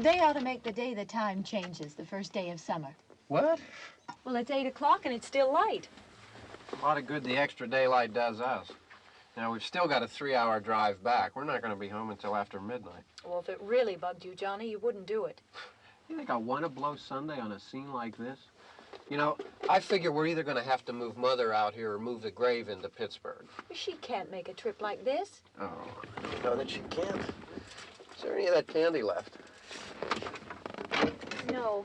They ought to make the day the time changes, the first day of summer. What? Well, it's 8 o'clock and it's still light. A lot of good the extra daylight does us. Now, we've still got a 3-hour drive back. We're not going to be home until after midnight. Well, if it really bugged you, Johnny, you wouldn't do it. You think I want to blow Sunday on a scene like this? You know, I figure we're either going to have to move Mother out here or move the grave into Pittsburgh. She can't make a trip like this. Oh, I don't know that she can't. Is there any of that candy left? No.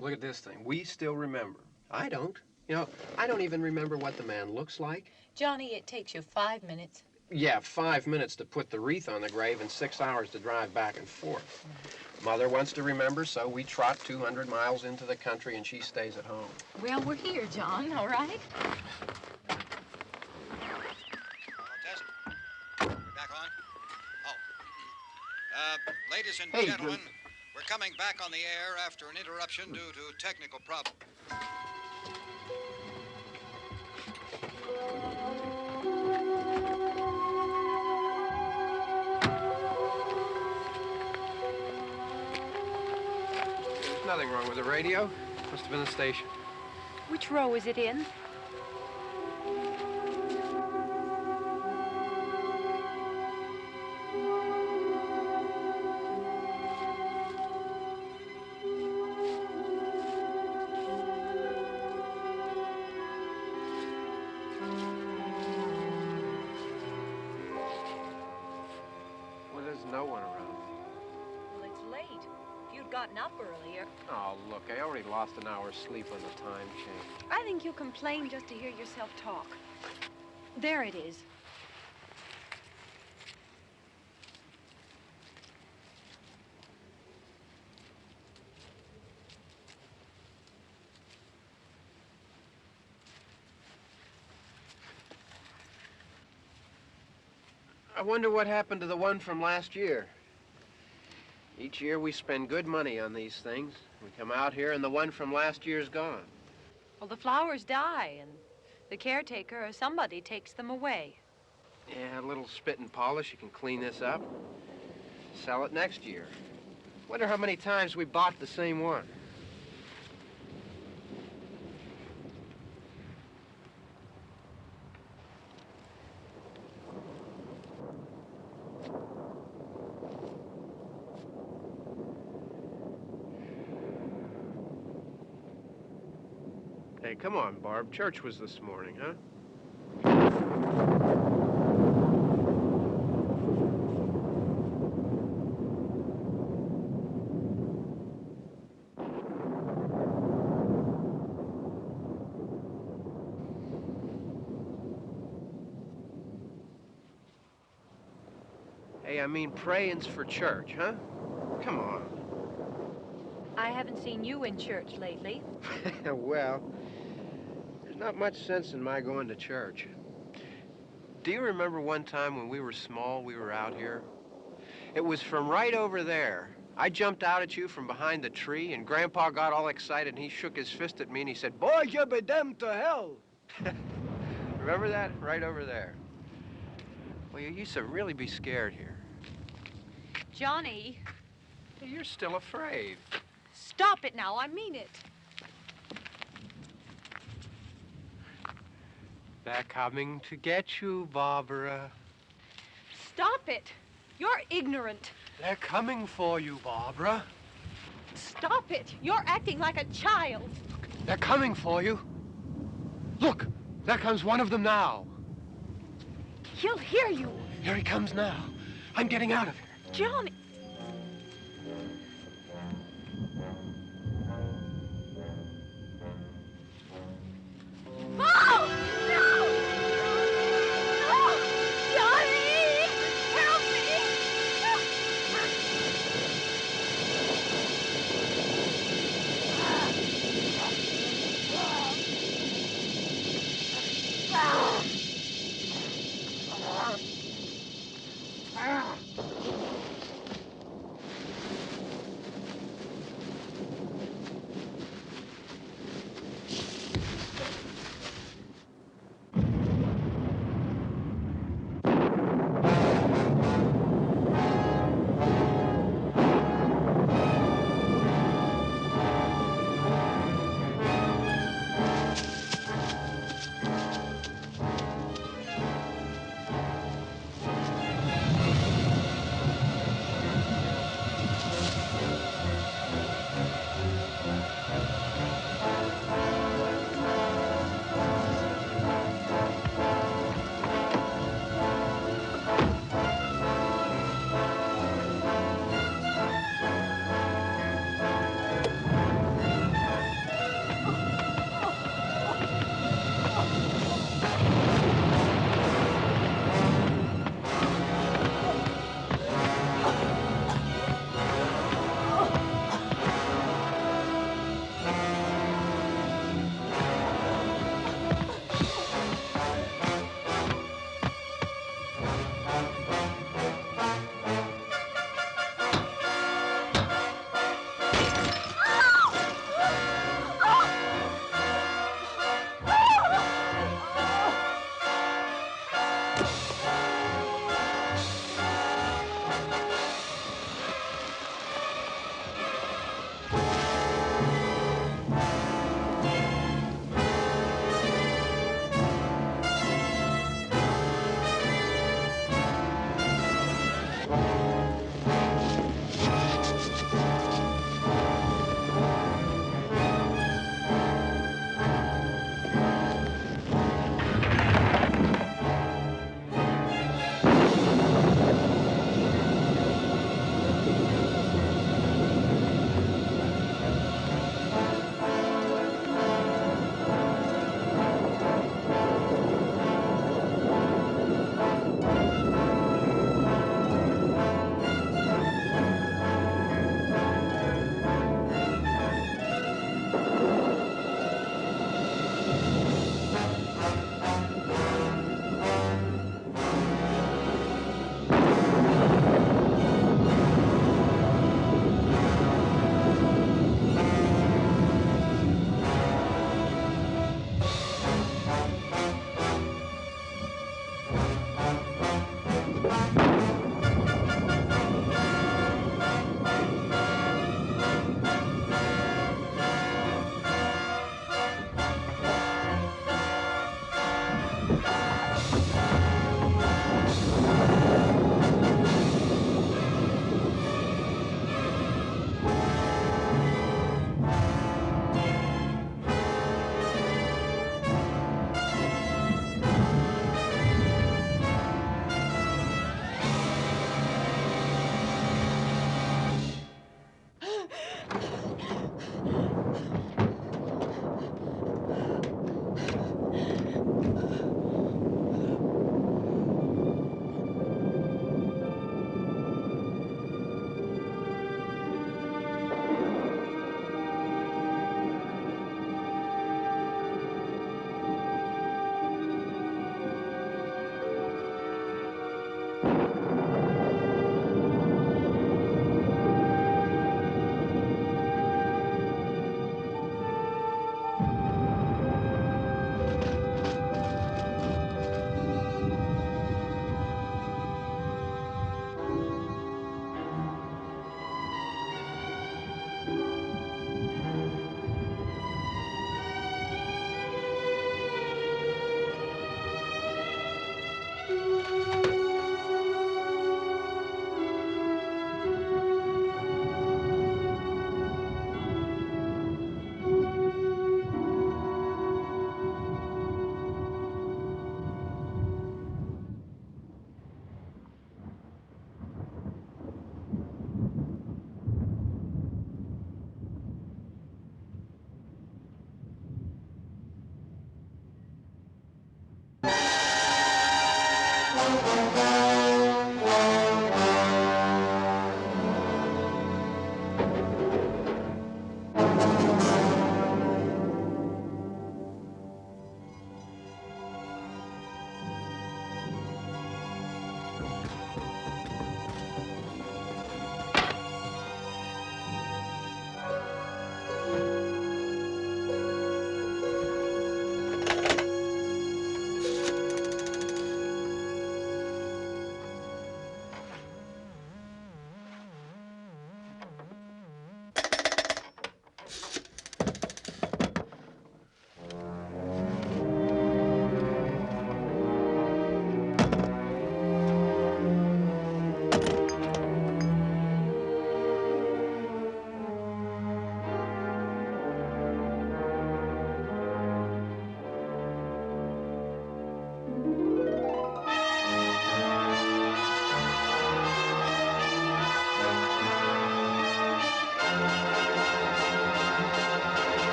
Look at this thing. We still remember. I don't. You know, I don't even remember what the man looks like. Johnny, it takes you 5 minutes. Yeah, 5 minutes to put the wreath on the grave and 6 hours to drive back and forth. Mother wants to remember, so we trot 200 miles into the country and she stays at home. Well, we're here, John, all right? Tess? We're back on? Oh. Ladies and gentlemen, we're coming back on the air after an interruption due to technical problems. There's nothing wrong with the radio. Must have been the station. Which row is it in? Well, there's no one around. Well, it's late. If you'd gotten up earlier. Oh, look, I already lost an hour's sleep on the time change. I think you complain just to hear yourself talk. There it is. I wonder what happened to the one from last year. Each year we spend good money on these things. We come out here and the one from last year's gone. Well, the flowers die, and the caretaker or somebody takes them away. Yeah, a little spit and polish. You can clean this up. Sell it next year. Wonder how many times we bought the same one. Hey, come on, Barb. Church was this morning, huh? Hey, I mean praying's for church, huh? Come on. I haven't seen you in church lately. Well, there's not much sense in my going to church. Do you remember one time when we were small, we were out here? It was from right over there. I jumped out at you from behind the tree, and Grandpa got all excited, and he shook his fist at me, and he said, "Boy, you be damned to hell." Remember that? Right over there. Well, you used to really be scared here. Johnny. Hey, you're still afraid. Stop it now, I mean it. They're coming to get you, Barbara. Stop it. You're ignorant. They're coming for you, Barbara. Stop it. You're acting like a child. They're coming for you. Look, there comes one of them now. He'll hear you. Here he comes now. I'm getting out of here. Johnny. Oh! No! No! Johnny! Help me!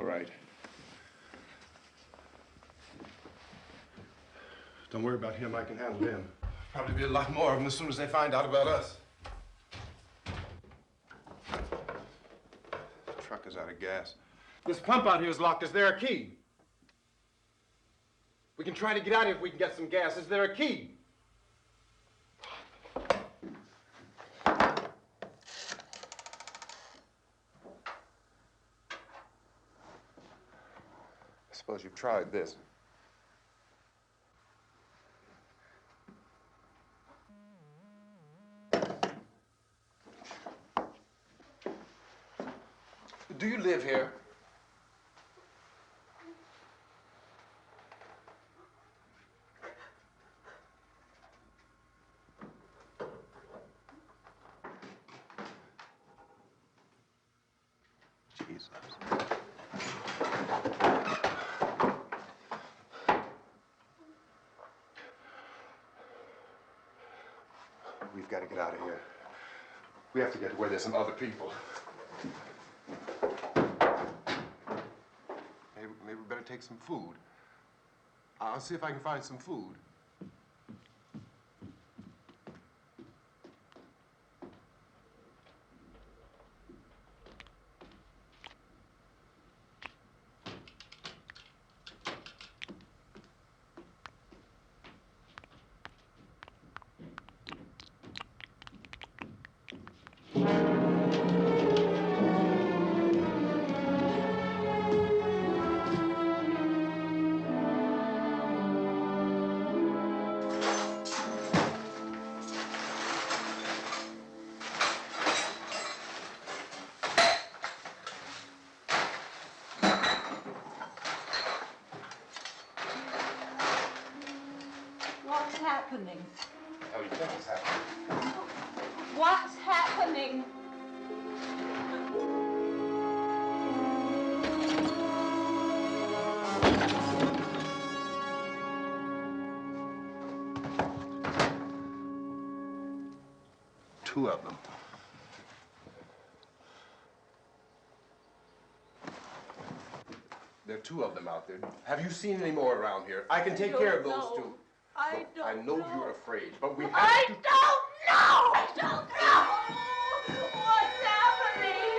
All right. Don't worry about him. I can handle him. Probably be a lot more of them as soon as they find out about us. The truck is out of gas. This pump out here is locked. Is there a key? We can try to get out of here if we can get some gas. Is there a key? I suppose you've tried this. Do you live here? Jesus. We've got to get out of here. We have to get to where there's some other people. Maybe we better take some food. I'll see if I can find some food. What's happening? How do you think it's happening? What's happening? Two of them. There are two of them out there. Have you seen any more around here? I can take care of those two. I don't I know you're afraid, but we have I to... don't know! I don't know! What's happening?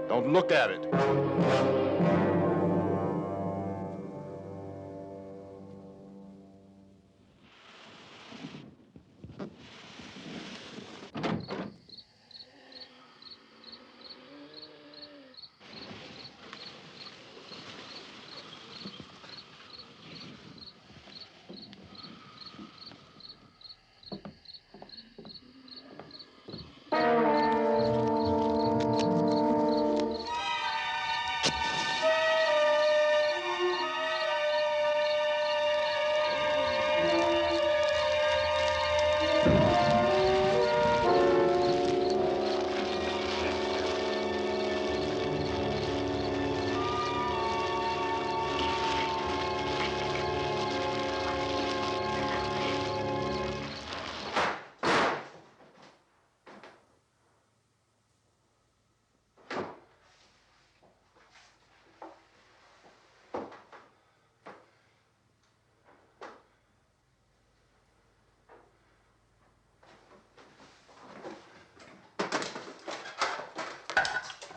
Don't look at it.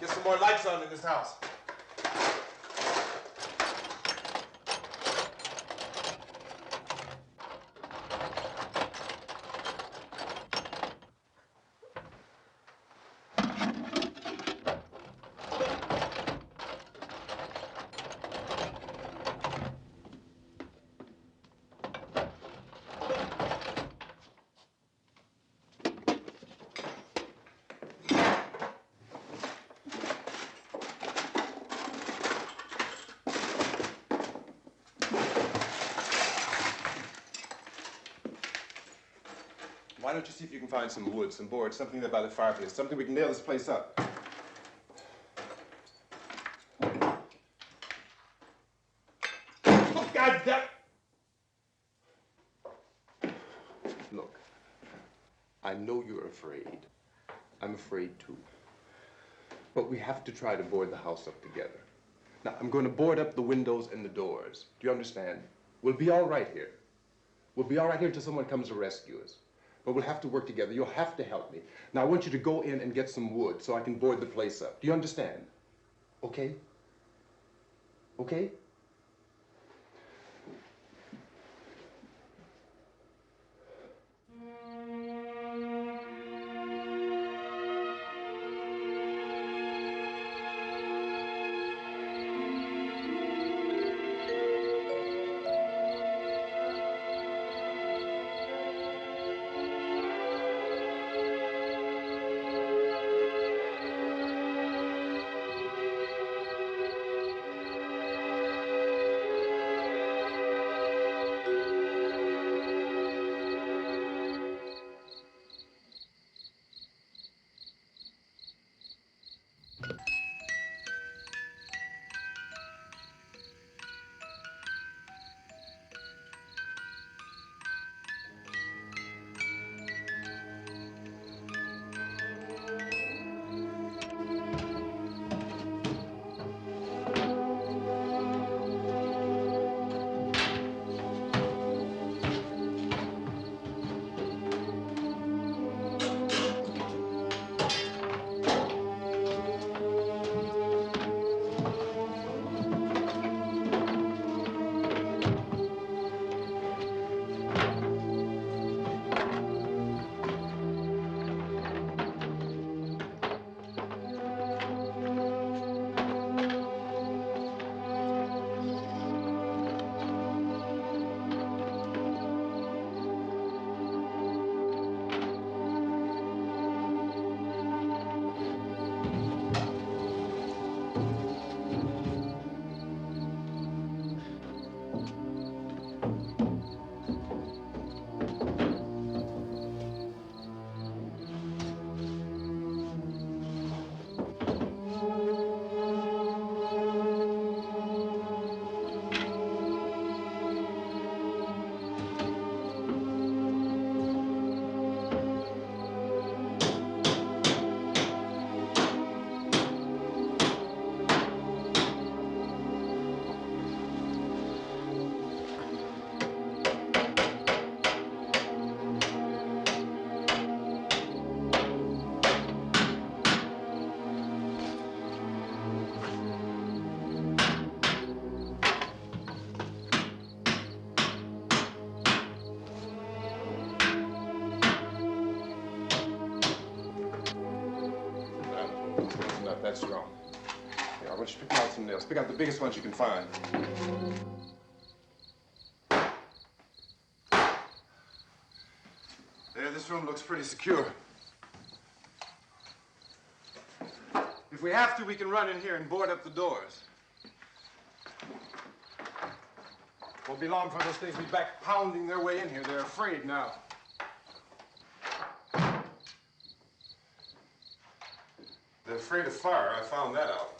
Get some more lights on in this house. Why don't you see if you can find some wood, some boards, something there by the fireplace, something we can nail this place up. Oh, God damn! Look, I know you're afraid. I'm afraid too. But we have to try to board the house up together. Now, I'm going to board up the windows and the doors. Do you understand? We'll be all right here. We'll be all right here until someone comes to rescue us. But we'll have to work together. You'll have to help me. Now, I want you to go in and get some wood so I can board the place up. Do you understand? Okay? Okay? up that strong. Yeah, I want you to pick out some nails. Pick out the biggest ones you can find. There, this room looks pretty secure. If we have to, we can run in here and board up the doors. Won't be long for those things to be back pounding their way in here. They're afraid now. They're afraid of fire. I found that out.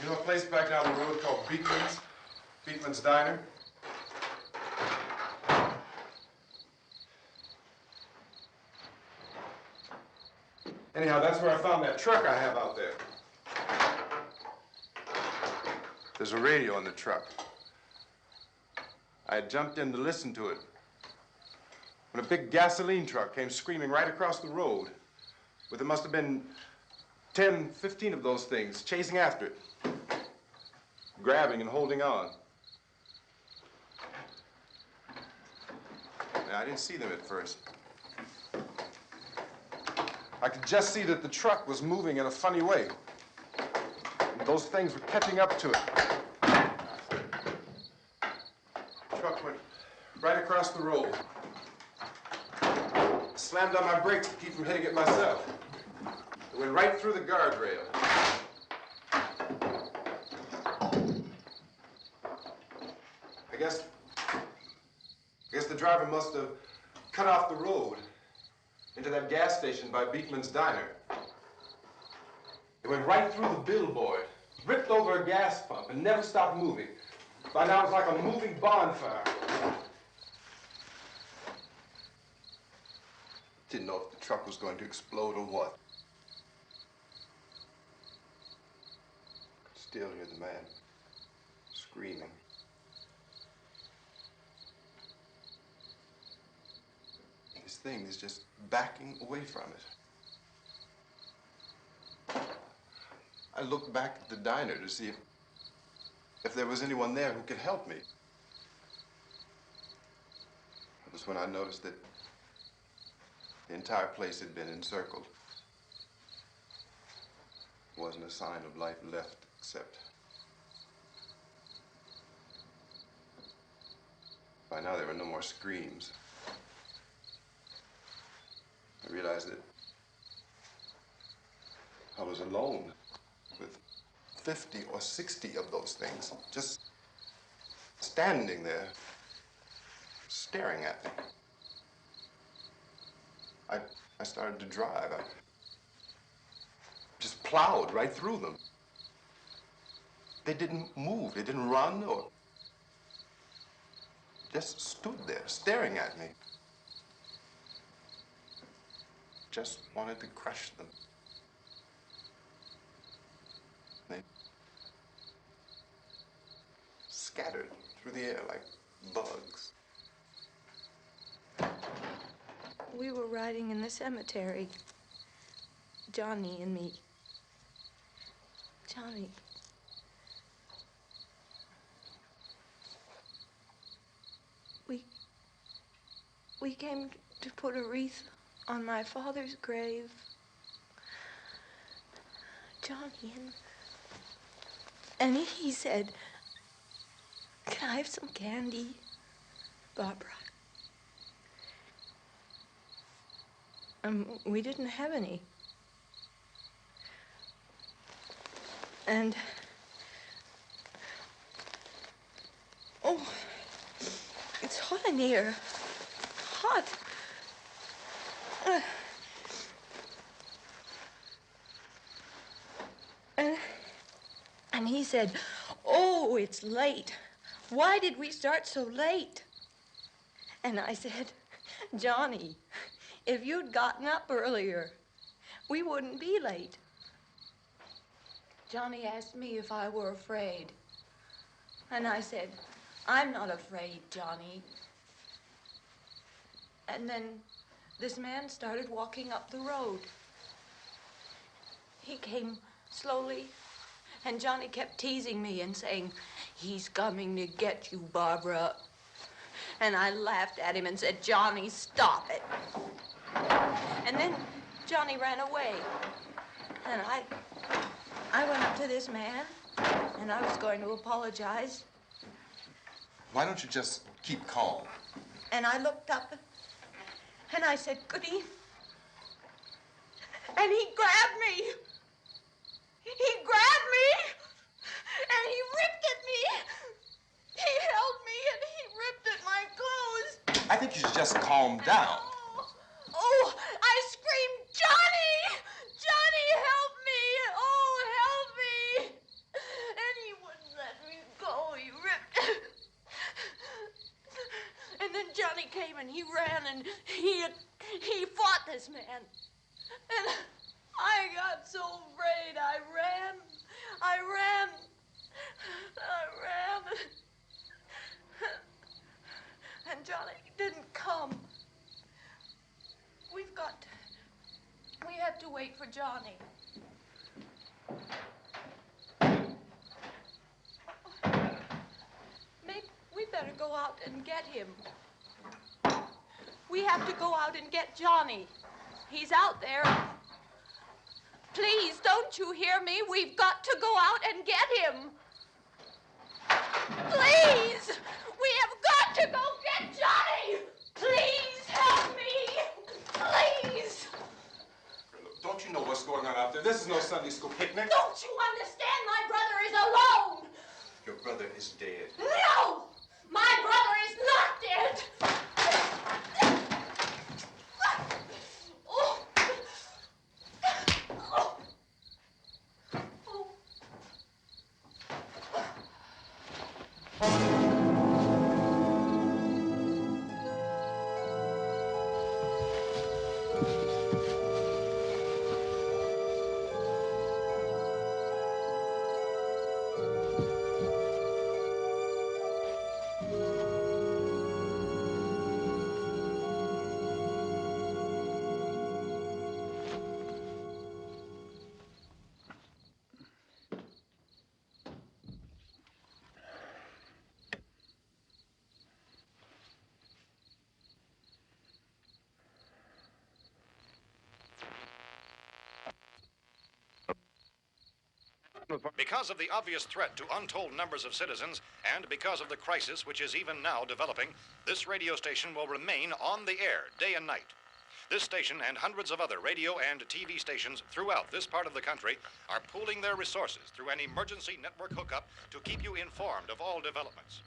You know a place back down the road called Beekman's? Beekman's Diner? Anyhow, that's where I found that truck I have out there. There's a radio in the truck. I had jumped in to listen to it when a big gasoline truck came screaming right across the road. There must have been 10, 15 of those things chasing after it, grabbing and holding on. Now, I didn't see them at first. I could just see that the truck was moving in a funny way. And those things were catching up to it. The truck went right across the road. I slammed on my brakes to keep from hitting it myself. It went right through the guardrail. I guess the driver must have cut off the road into that gas station by Beekman's Diner. It went right through the billboard, ripped over a gas pump, and never stopped moving. By now, it was like a moving bonfire. Didn't know if the truck was going to explode or what. Could still hear the man screaming. This thing is just backing away from it. I looked back at the diner to see if there was anyone there who could help me. It was when I noticed that the entire place had been encircled. There wasn't a sign of life left except by now there were no more screams. I realized that I was alone with 50 or 60 of those things, just standing there, staring at me. I started to drive. I just plowed right through them. They didn't move, they didn't run or just stood there, staring at me. Just wanted to crush them. They scattered through the air like bugs. We were riding in the cemetery, Johnny and me. Johnny. We came to put a wreath on my father's grave. Johnny, and he said, "Can I have some candy, Barbara?" We didn't have any. And, oh, it's hot in here. Hot. And he said, "Oh, it's late. Why did we start so late?" And I said, "Johnny, if you'd gotten up earlier, we wouldn't be late." Johnny asked me if I were afraid. And I said, "I'm not afraid, Johnny." And then this man started walking up the road. He came slowly And Johnny kept teasing me and saying, "He's coming to get you, Barbara." And I laughed at him and said, "Johnny, stop it." And then Johnny ran away. And I went up to this man, and I was going to apologize. Why don't you just keep calm? And I looked up, and I said, "Goody." And he grabbed me. He grabbed me, and he ripped at me. He held me, and he ripped at my clothes. I think you should just calm down. Oh, I screamed, "Johnny! Johnny, help me! Oh, help me!" And he wouldn't let me go. He ripped. And then Johnny came and he ran and he fought this man. And I got so afraid. I ran. And Johnny didn't come. We have to wait for Johnny. Maybe we better go out and get him. We have to go out and get Johnny. He's out there. Please, don't you hear me? We've got to go out and get him. Please! We have got to go get Johnny! Please help me! Please! Don't you know what's going on out there? This is no Sunday school picnic. Don't you understand? My brother is alone! Your brother is dead. No! My brother is not dead! Oh. Oh. Oh. Because of the obvious threat to untold numbers of citizens, and because of the crisis which is even now developing, this radio station will remain on the air day and night. This station and hundreds of other radio and TV stations throughout this part of the country are pooling their resources through an emergency network hookup to keep you informed of all developments.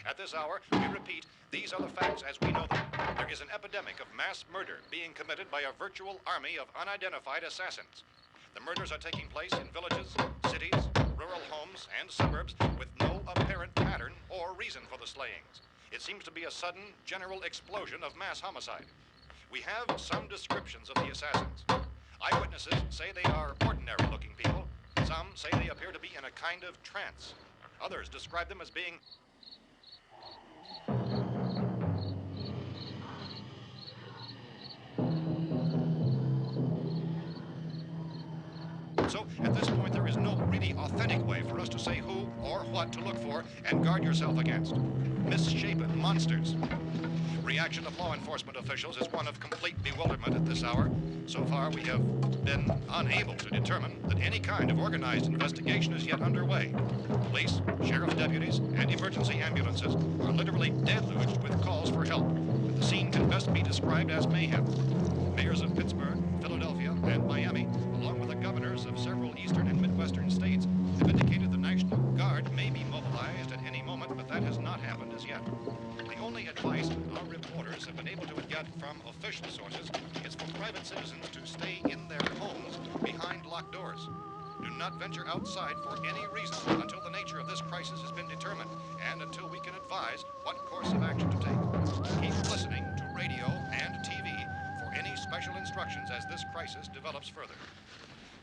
At this hour, we repeat, these are the facts as we know them. There is an epidemic of mass murder being committed by a virtual army of unidentified assassins. The murders are taking place in villages, cities, rural homes, and suburbs with no apparent pattern or reason for the slayings. It seems to be a sudden, general explosion of mass homicide. We have some descriptions of the assassins. Eyewitnesses say they are ordinary-looking people. Some say they appear to be in a kind of trance. Others describe them as being So, at this point, there is no really authentic way for us to say who or what to look for and guard yourself against. Misshapen monsters. Reaction of law enforcement officials is one of complete bewilderment at this hour. So far, we have been unable to determine that any kind of organized investigation is yet underway. Police, sheriff's deputies, and emergency ambulances are literally deluged with calls for help. The scene can best be described as mayhem. Mayors of Pittsburgh, Philadelphia, and Miami, along with the governors of several eastern and midwestern states, have indicated the National Guard may be mobilized at any moment, but that has not happened as yet. The only advice our reporters have been able to get from official sources is for private citizens to stay in their homes behind locked doors. Do not venture outside for any reason until the nature of this crisis has been determined and until we can advise what course of action to take. Keep listening to radio and TV for any special instructions as this crisis develops further.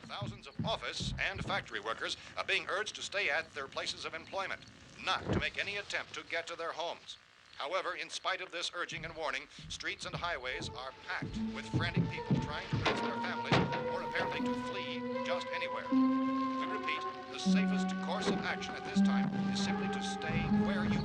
Thousands of office and factory workers are being urged to stay at their places of employment, not to make any attempt to get to their homes. However, in spite of this urging and warning, streets and highways are packed with frantic people trying to reach their families or apparently to flee just anywhere. We repeat, the safest course of action at this time is simply to stay where you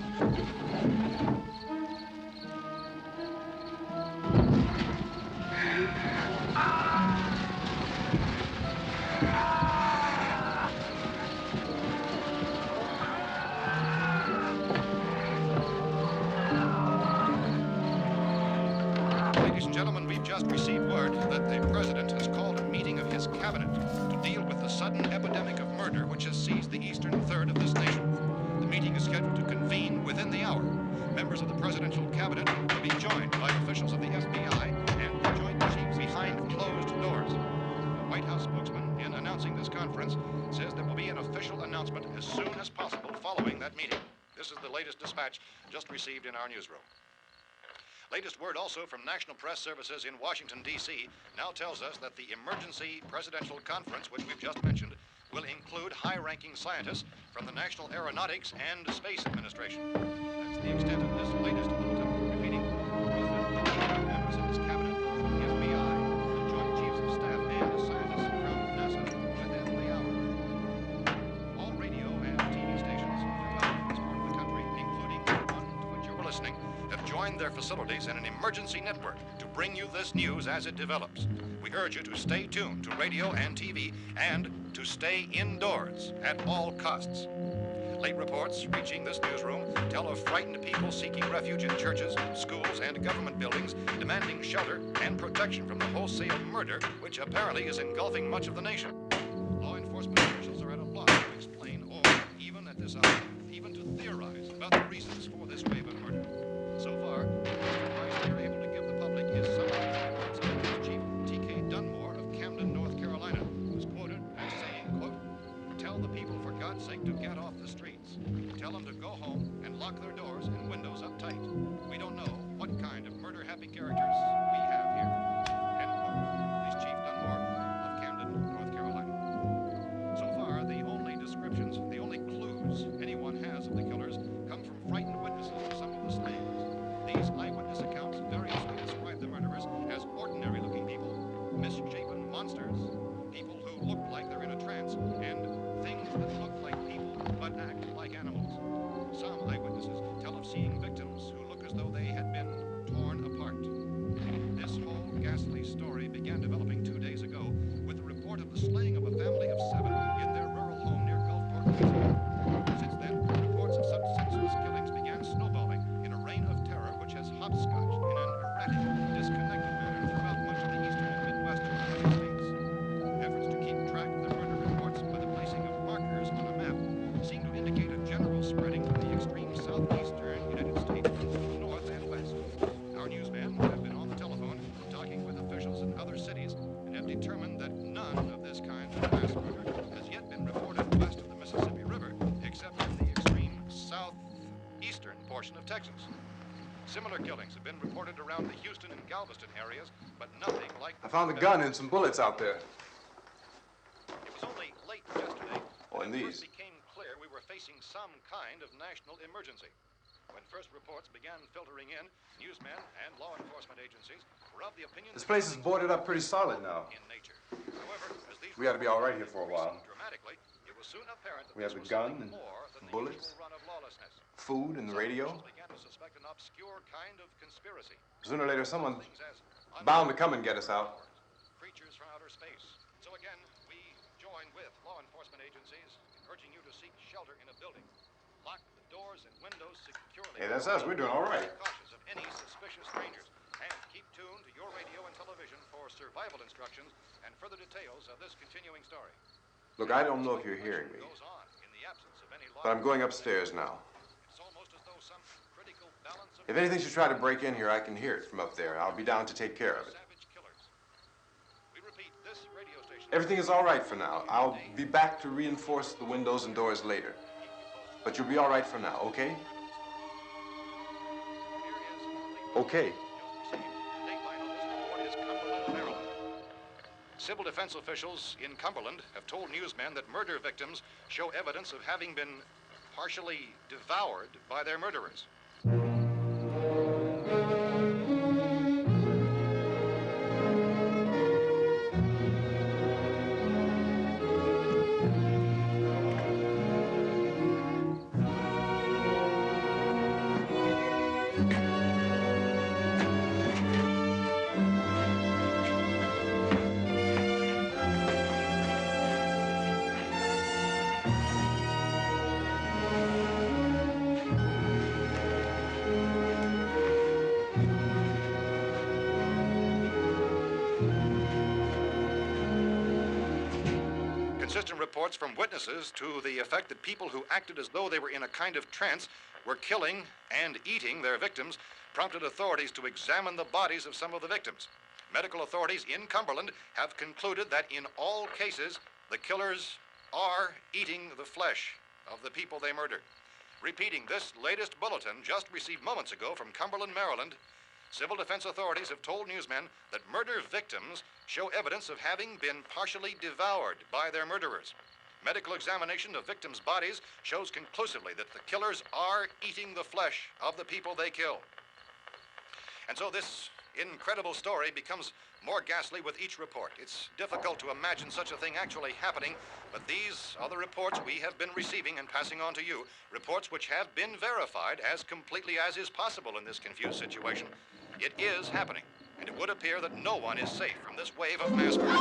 Ladies and gentlemen, we've just received word that the president has called a meeting of his cabinet to deal with the sudden epidemic of murder which has seized the eastern third of this nation. The meeting is scheduled to convene within the hour. Members of the presidential cabinet will be joined by officials of the FBI and the Joint Chiefs behind closed doors. A White House spokesman, in announcing this conference, says there will be an official announcement as soon as possible following that meeting. This is the latest dispatch just received in our newsroom. Latest word also from National Press Services in Washington, D.C. now tells us that the emergency presidential conference, which we've just mentioned, will include high-ranking scientists from the National Aeronautics and Space Administration. That's the extent of this latest bulletin. Repeating, the President, members of his cabinet, the FBI, the Joint Chiefs of Staff, and scientists from NASA within the hour. All radio and TV stations throughout this part of the country, including the one to which you're listening, have joined their facilities in an emergency network to bring you this news as it develops. We urge you to stay tuned to radio and TV and to stay indoors at all costs. Late reports reaching this newsroom tell of frightened people seeking refuge in churches, schools, and government buildings, demanding shelter and protection from the wholesale murder which apparently is engulfing much of the nation. Law enforcement officials are at a loss to explain or, even at this hour, even to theorize about the reasons for this wave of murder. So far, the advice we are able to give the public is summary of Police Chief T.K. Dunmore of Camden, North Carolina, who's quoted as saying, quote, "Tell the people, for God's sake, to get off the streets. Tell them to go home and lock their doors and windows up tight. We don't know what kind of murder-happy characters we have here." End quote. Police Chief Dunmore of Camden, North Carolina. So far, the only descriptions, the only clues anyone has of the killers come from frightened witnesses of some of the slayings. These eyewitness accounts variously describe the murderers as ordinary-looking people, misshapen monsters, people who look like they're in a trance, and things that look like people but act like animals. Some eyewitnesses tell of seeing victims who look as though they had been torn apart. This whole ghastly story began developing 2 days ago with the report of the slaying of a family of 7 in their rural home near Gulfport, Louisiana. Since then, reports of such senseless killings began snowballing in a reign of terror which has hopscotched in an erratic, disconnected manner throughout much of the eastern and midwestern United States. Efforts to keep track of the murder reports by the placing of markers on a map seem to indicate a general spreading from the extreme southeastern United States to the north and west. Our newsmen have been on the telephone talking with officials in other cities and have determined that none of this kind of mass murder has yet been reported west of the Mississippi River, except in the extreme southeastern portion of Texas. Similar killings have been reported around the Houston and Galveston areas, but nothing like I found the gun and some bullets out there. It was only late yesterday Oh, and that it these. first became clear we were facing some kind of national emergency. When first reports began filtering in, newsmen and law enforcement agencies were of the opinion This that place is killings boarded were up pretty solid now. in nature. However, as these We ought to be all right reports here for a while. increased dramatically, it was soon apparent that We have this the was gun something and more than the bullets, usual run of lawlessness. food and the Some radio. officials began to suspect an obscure kind of conspiracy. Sooner or later, someone's Things as bound to come and get us out. creatures from outer space. So again, we join with law enforcement agencies in urging you to seek shelter in a building. Lock the doors and windows securely. Hey, that's us. We're doing all right. Be cautious of any suspicious strangers. And keep tuned to your radio and television for survival instructions and further details of this continuing story. Look, I don't know if you're hearing me, Goes on in the absence of any law. but I'm going upstairs now. It's almost as though some critical balance of If anything should try to break in here, I can hear it from up there. I'll be down to take care of it. savage killers. We repeat, this radio station. Everything is all right for now. I'll be back to reinforce the windows and doors later. But you'll be all right for now, okay? Okay. Civil defense officials in Cumberland have told newsmen that murder victims show evidence of having been partially devoured by their murderers. Consistent reports from witnesses to the effect that people who acted as though they were in a kind of trance were killing and eating their victims prompted authorities to examine the bodies of some of the victims. Medical authorities in Cumberland have concluded that in all cases, the killers are eating the flesh of the people they murdered. Repeating this latest bulletin just received moments ago from Cumberland, Maryland, civil defense authorities have told newsmen that murder victims show evidence of having been partially devoured by their murderers. Medical examination of victims' bodies shows conclusively that the killers are eating the flesh of the people they kill. And so this incredible story becomes more ghastly with each report. It's difficult to imagine such a thing actually happening, but these are the reports we have been receiving and passing on to you, reports which have been verified as completely as is possible in this confused situation. It is happening, and it would appear that no one is safe from this wave of mass murder.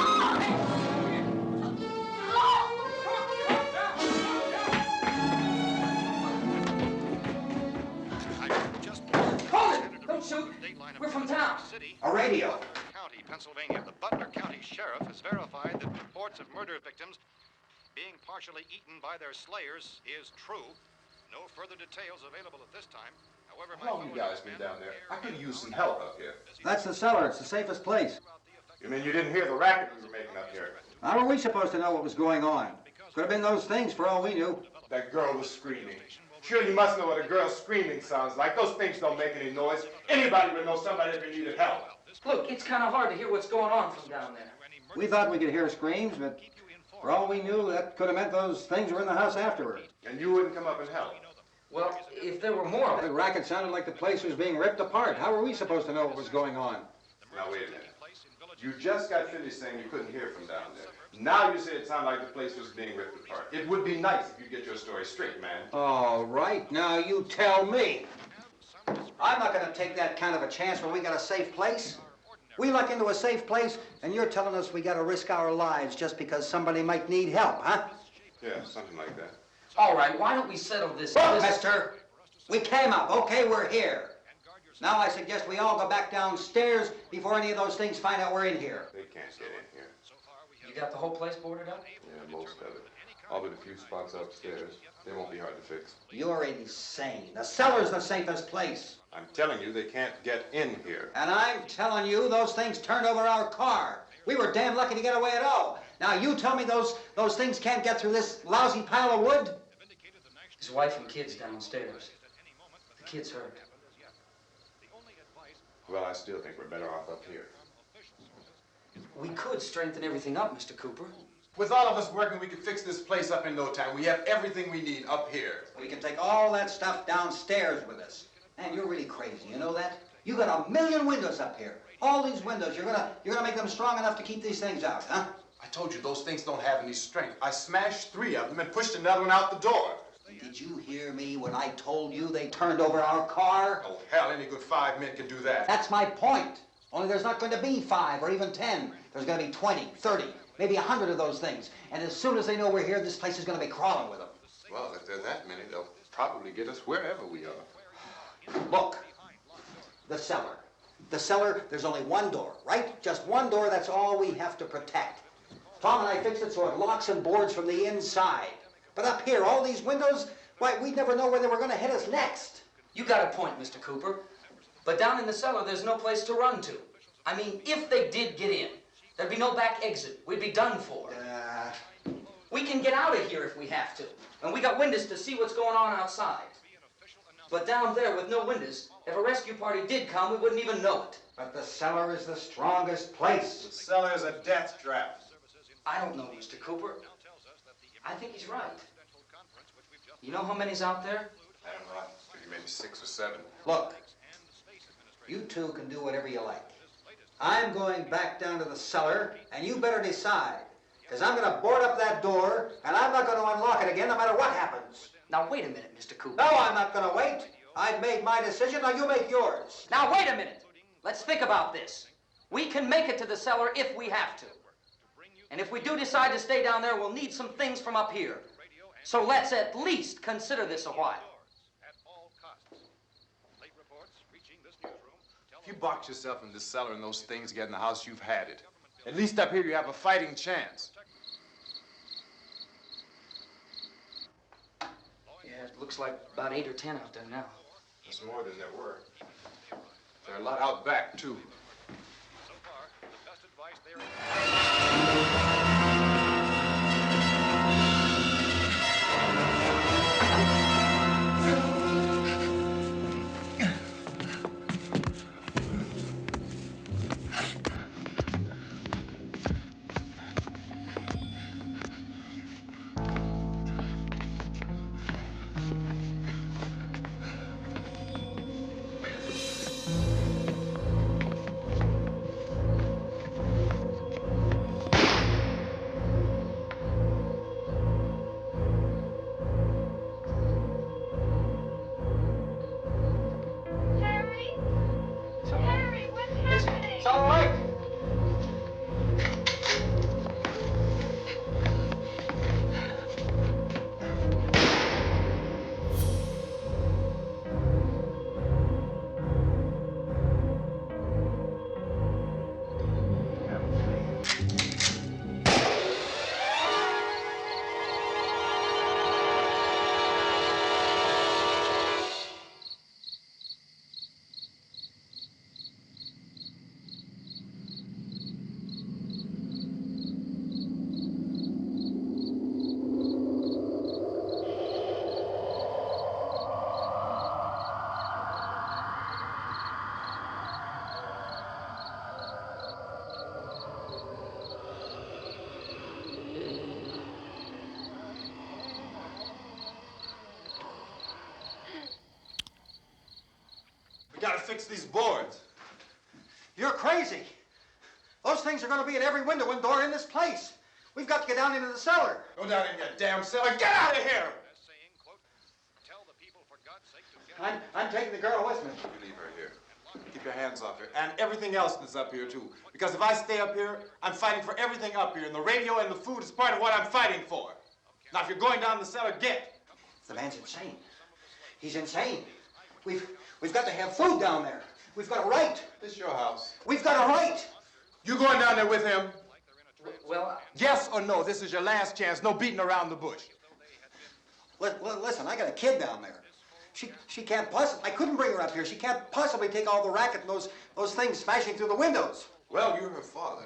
Don't shoot. We're from town. A radio. County, Pennsylvania. The Butler County Sheriff has verified that reports of murder victims being partially eaten by their slayers is true. No further details available at this time. However, How long you guys been down there? I could use some help up here. That's the cellar. It's the safest place. You mean you didn't hear the racket we were making up here? How were we supposed to know what was going on? Could have been those things for all we knew. That girl was screaming. Sure, you must know what a girl screaming sounds like. Those things don't make any noise. Anybody would know somebody ever needed help. Look, it's kind of hard to hear what's going on from down there. We thought we could hear screams, but for all we knew, that could have meant those things were in the house afterward. And you wouldn't come up and help? Well, if there were more of The it. racket sounded like the place was being ripped apart. How were we supposed to know what was going on? Now, wait a minute. You just got finished saying you couldn't hear from down there. Now you say it sounded like the place was being ripped apart. It would be nice if you get your story straight, man. All right, now you tell me. I'm not going to take that kind of a chance when we got a safe place. We luck into a safe place, and you're telling us we got to risk our lives just because somebody might need help, huh? Yeah, something like that. All right, why don't we settle this? Look, mister, we came up. Okay, we're here. Now I suggest we all go back downstairs before any of those things find out we're in here. They can't get in here. You got the whole place boarded up? Yeah, most of it. All but a few spots upstairs. They won't be hard to fix. You're insane. The cellar's the safest place. I'm telling you, they can't get in here. And I'm telling you, those things turned over our car. We were damn lucky to get away at all. Now you tell me those things can't get through this lousy pile of wood? His wife and kids downstairs. The kid's hurt. Well, I still think we're better off up here. We could strengthen everything up, Mr. Cooper. With all of us working, we could fix this place up in no time. We have everything we need up here. We can take all that stuff downstairs with us. Man, you're really crazy, you know that? You got 1,000,000 windows up here. All these windows, you're gonna make them strong enough to keep these things out, huh? I told you, those things don't have any strength. I smashed 3 of them and pushed another one out the door. Did you hear me when I told you they turned over our car? Oh, hell, any good 5 men can do that. That's my point. Only there's not going to be 5 or even 10. There's going to be 20, 30, maybe 100 of those things. And as soon as they know we're here, this place is going to be crawling with them. Well, if there are that many, they'll probably get us wherever we are. Look, the cellar. The cellar, there's only one door, right? Just one door, that's all we have to protect. Tom and I fixed it so it locks and boards from the inside. But up here, all these windows, why, we'd never know where they were going to hit us next. You got a point, Mr. Cooper. But down in the cellar, there's no place to run to. I mean, if they did get in, there'd be no back exit. We'd be done for. We can get out of here if we have to. And we got windows to see what's going on outside. But down there with no windows, if a rescue party did come, we wouldn't even know it. But the cellar is the strongest place. The cellar is a death trap. I don't know, Mr. Cooper. I think he's right. You know how many's out there? I don't know. Maybe 6 or 7. Look, you two can do whatever you like. I'm going back down to the cellar, and you better decide. Because I'm going to board up that door, and I'm not going to unlock it again no matter what happens. Now, wait a minute, Mr. Cooper. No, I'm not going to wait. I've made my decision, now you make yours. Now, wait a minute. Let's think about this. We can make it to the cellar if we have to. And if we do decide to stay down there, we'll need some things from up here. So let's at least consider this a while. If you box yourself in this cellar and those things get in the house, you've had it. At least up here you have a fighting chance. it looks like about 8 or 10 out there now. There's more than there were. There are a lot out back, too. So far, the best advice there is... It's all right. We gotta fix these boards. You're crazy. Those things are going to be in every window and door in this place. We've got to get down into the cellar. Go down in your damn cellar. Get out of here! saying, quote, tell the people for God's sake to get... I'm taking the girl with me. You leave her here. Keep your hands off her. And everything else that's up here, too. Because if I stay up here, I'm fighting for everything up here. And the radio and the food is part of what I'm fighting for. Now, if you're going down the cellar, get. The man's insane. He's insane. We've got to have food down there. We've got a right. This is your house. We've got a right. You going down there with him? Well, Yes or no? This is your last chance. No beating around the bush. Listen, I got a kid down there. She can't possibly, I couldn't bring her up here. She can't possibly take all the racket and those things smashing through the windows. Well, you're her father.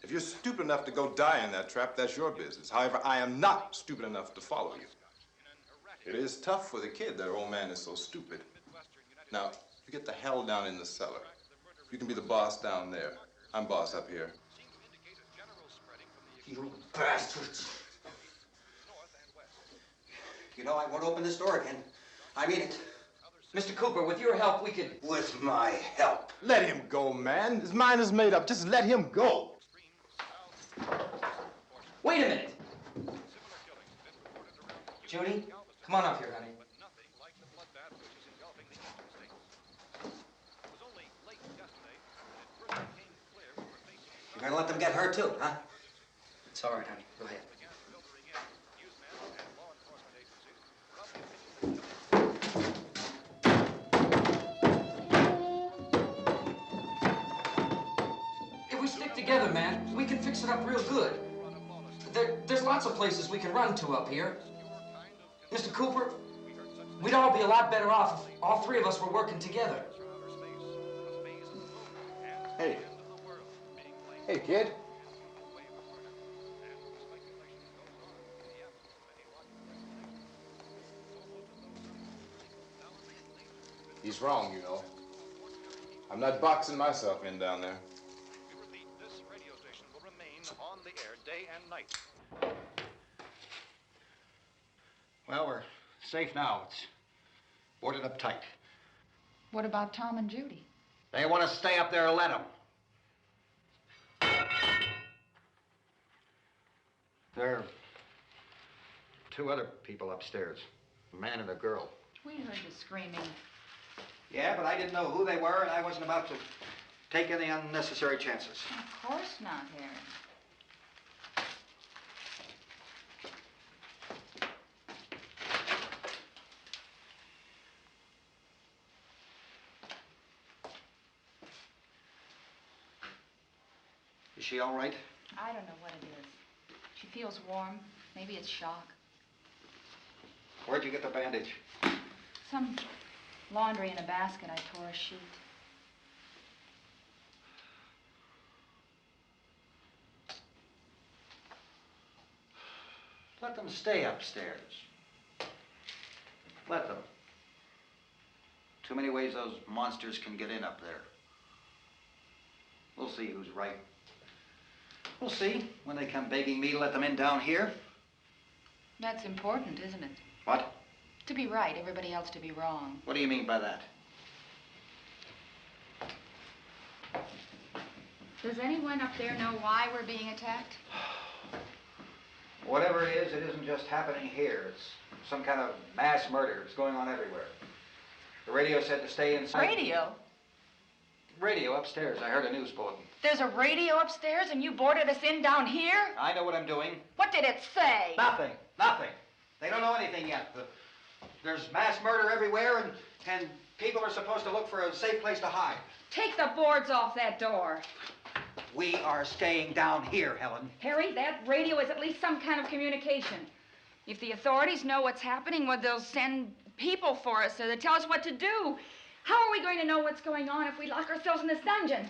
If you're stupid enough to go die in that trap, that's your business. However, I am not stupid enough to follow you. It is tough for the kid that her old man is so stupid. Now, you get the hell down in the cellar. You can be the boss down there. I'm boss up here. You bastards. You know, I won't open this door again. I mean it. Mr. Cooper, with your help, we could... With my help. Let him go, man. His mind is made up. Just let him go. Wait a minute. Judy, come on up here, honey. You're gonna let them get hurt too, huh? It's all right, honey. Go ahead. If we stick together, man, we can fix it up real good. There's lots of places we can run to up here. Mr. Cooper, we'd all be a lot better off if all three of us were working together. Hey. Hey, kid. He's wrong, you know. I'm not boxing myself in down there. This radio station will remain on the air day and night. Well, we're safe now. It's boarded up tight. What about Tom and Judy? They want to stay up there, let them. There are two other people upstairs, a man and a girl. We heard you screaming. Yeah, but I didn't know who they were, and I wasn't about to take any unnecessary chances. Of course not, Harry. Is she all right? I don't know what it is. She feels warm. Maybe it's shock. Where'd you get the bandage? Some laundry in a basket. I tore a sheet. Let them stay upstairs. Let them. Too many ways those monsters can get in up there. We'll see who's right. We'll see when they come begging me to let them in down here. That's important, isn't it? What? To be right, everybody else to be wrong. What do you mean by that? Does anyone up there know why we're being attacked? Whatever it isn't just happening here. It's some kind of mass murder. It's going on everywhere. The radio said to stay inside. Radio? Radio upstairs. I heard a news bulletin. There's a radio upstairs and you boarded us in down here? I know what I'm doing. What did it say? Nothing. Nothing. They don't know anything yet. There's mass murder everywhere, and people are supposed to look for a safe place to hide. Take the boards off that door. We are staying down here, Helen. Harry, that radio is at least some kind of communication. If the authorities know what's happening, well, they'll send people for us to tell us what to do. How are we going to know what's going on if we lock ourselves in this dungeon?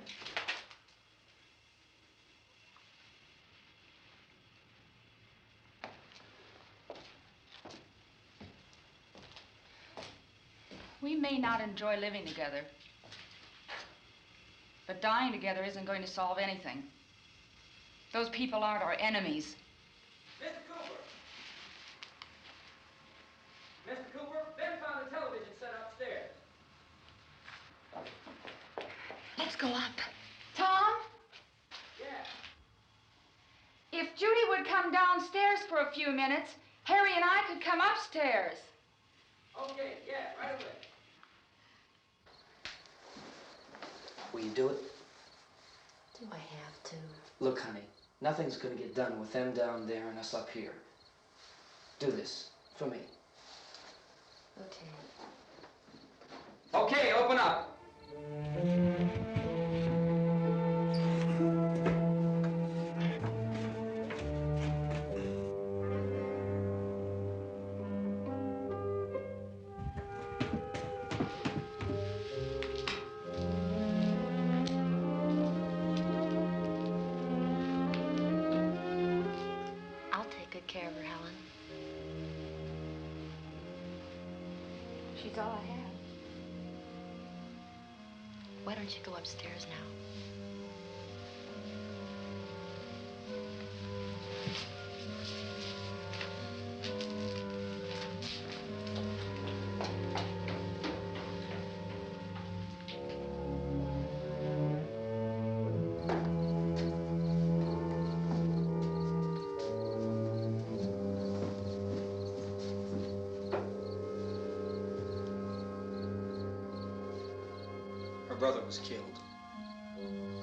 We may not enjoy living together, but dying together isn't going to solve anything. Those people aren't our enemies. Mr. Cooper! Mr. Cooper, Ben found a television set upstairs. Let's go up. Tom? Yeah. If Judy would come downstairs for a few minutes, Harry and I could come upstairs. Okay, yeah, right away. Will you do it? Do I have to? Look, honey, nothing's gonna get done with them down there and us up here. Do this, for me. Okay. Okay, open up. I'll take good care of her, Helen. She's all I have. Why don't you go upstairs now? Her brother was killed.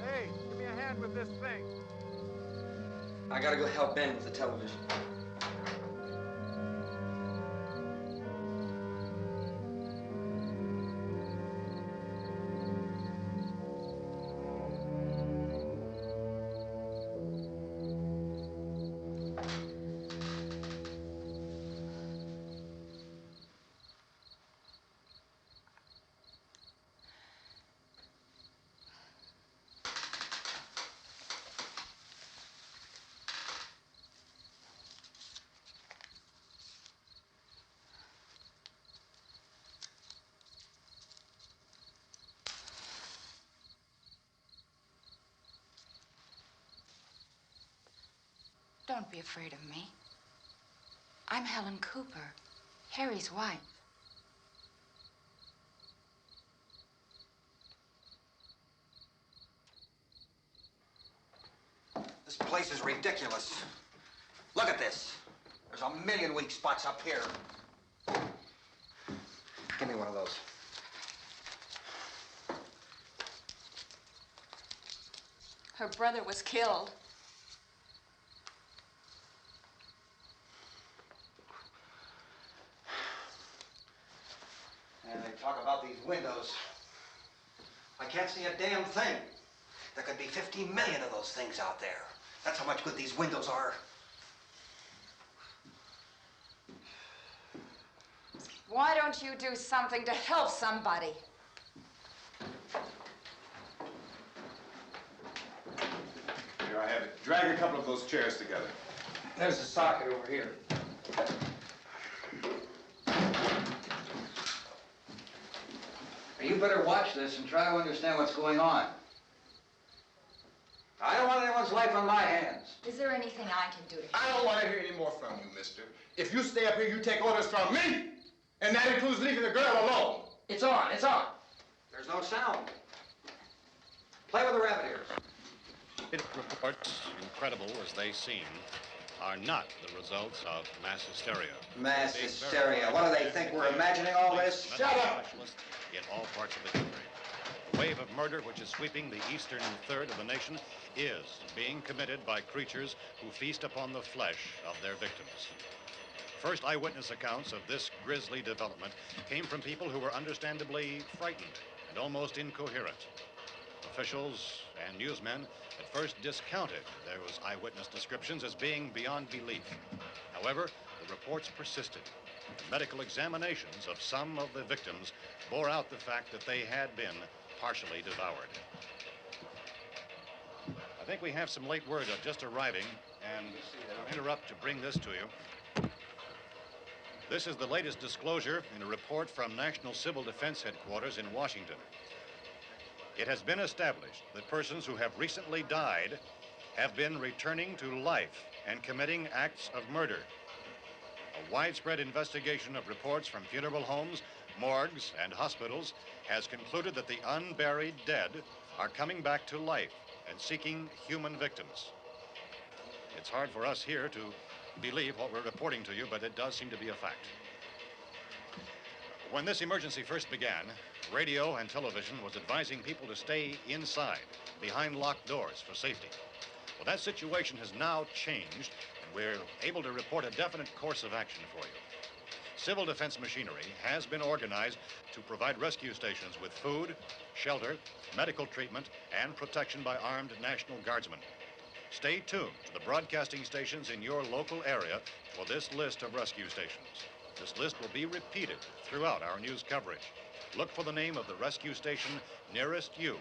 Hey, give me a hand with this thing. I gotta go help Ben with the television. Don't be afraid of me. I'm Helen Cooper, Harry's wife. This place is ridiculous. Look at this. There's a million weak spots up here. Give me one of those. Her brother was killed. And they talk about these windows. I can't see a damn thing. There could be 15 million of those things out there. That's how much good these windows are. Why don't you do something to help somebody? Here I have it. Drag a couple of those chairs together. There's a socket over here. You better watch this and try to understand what's going on. I don't want anyone's life on my hands. Is there anything I can do to help? I don't want to hear any more from you, mister. If you stay up here, you take orders from me. And that includes leaving the girl alone. It's on, it's on. There's no sound. Play with the rabbit ears. Reports, incredible as they seem, are not the results of mass hysteria. Mass hysteria. What do they think? We're imagining all this? Shut up! In all parts of the country. The wave of murder which is sweeping the eastern third of the nation is being committed by creatures who feast upon the flesh of their victims. First eyewitness accounts of this grisly development came from people who were understandably frightened and almost incoherent. Officials and newsmen at first discounted those eyewitness descriptions as being beyond belief. However, the reports persisted. Medical examinations of some of the victims bore out the fact that they had been partially devoured. I think we have some late word just arriving, and I'll interrupt to bring this to you. This is the latest disclosure in a report from National Civil Defense Headquarters in Washington. It has been established that persons who have recently died have been returning to life and committing acts of murder. A widespread investigation of reports from funeral homes, morgues, and hospitals has concluded that the unburied dead are coming back to life and seeking human victims. It's hard for us here to believe what we're reporting to you, but it does seem to be a fact. When this emergency first began, radio and television was advising people to stay inside, behind locked doors for safety. Well, that situation has now changed, and we're able to report a definite course of action for you. Civil defense machinery has been organized to provide rescue stations with food, shelter, medical treatment, and protection by armed National Guardsmen. Stay tuned to the broadcasting stations in your local area for this list of rescue stations. This list will be repeated throughout our news coverage. Look for the name of the rescue station nearest you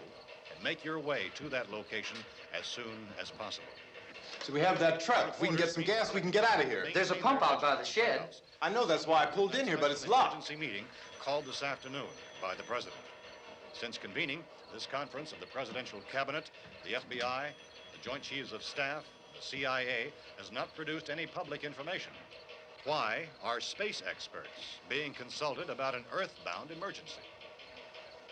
and make your way to that location as soon as possible. So we have that truck. If we can get some gas, we can get out of here. There's a pump out by the shed. I know, that's why I pulled in here, but it's locked. Emergency meeting called this afternoon by the president. Since convening this conference of the presidential cabinet, the FBI, the Joint Chiefs of Staff, the CIA has not produced any public information. Why are space experts being consulted about an earthbound emergency?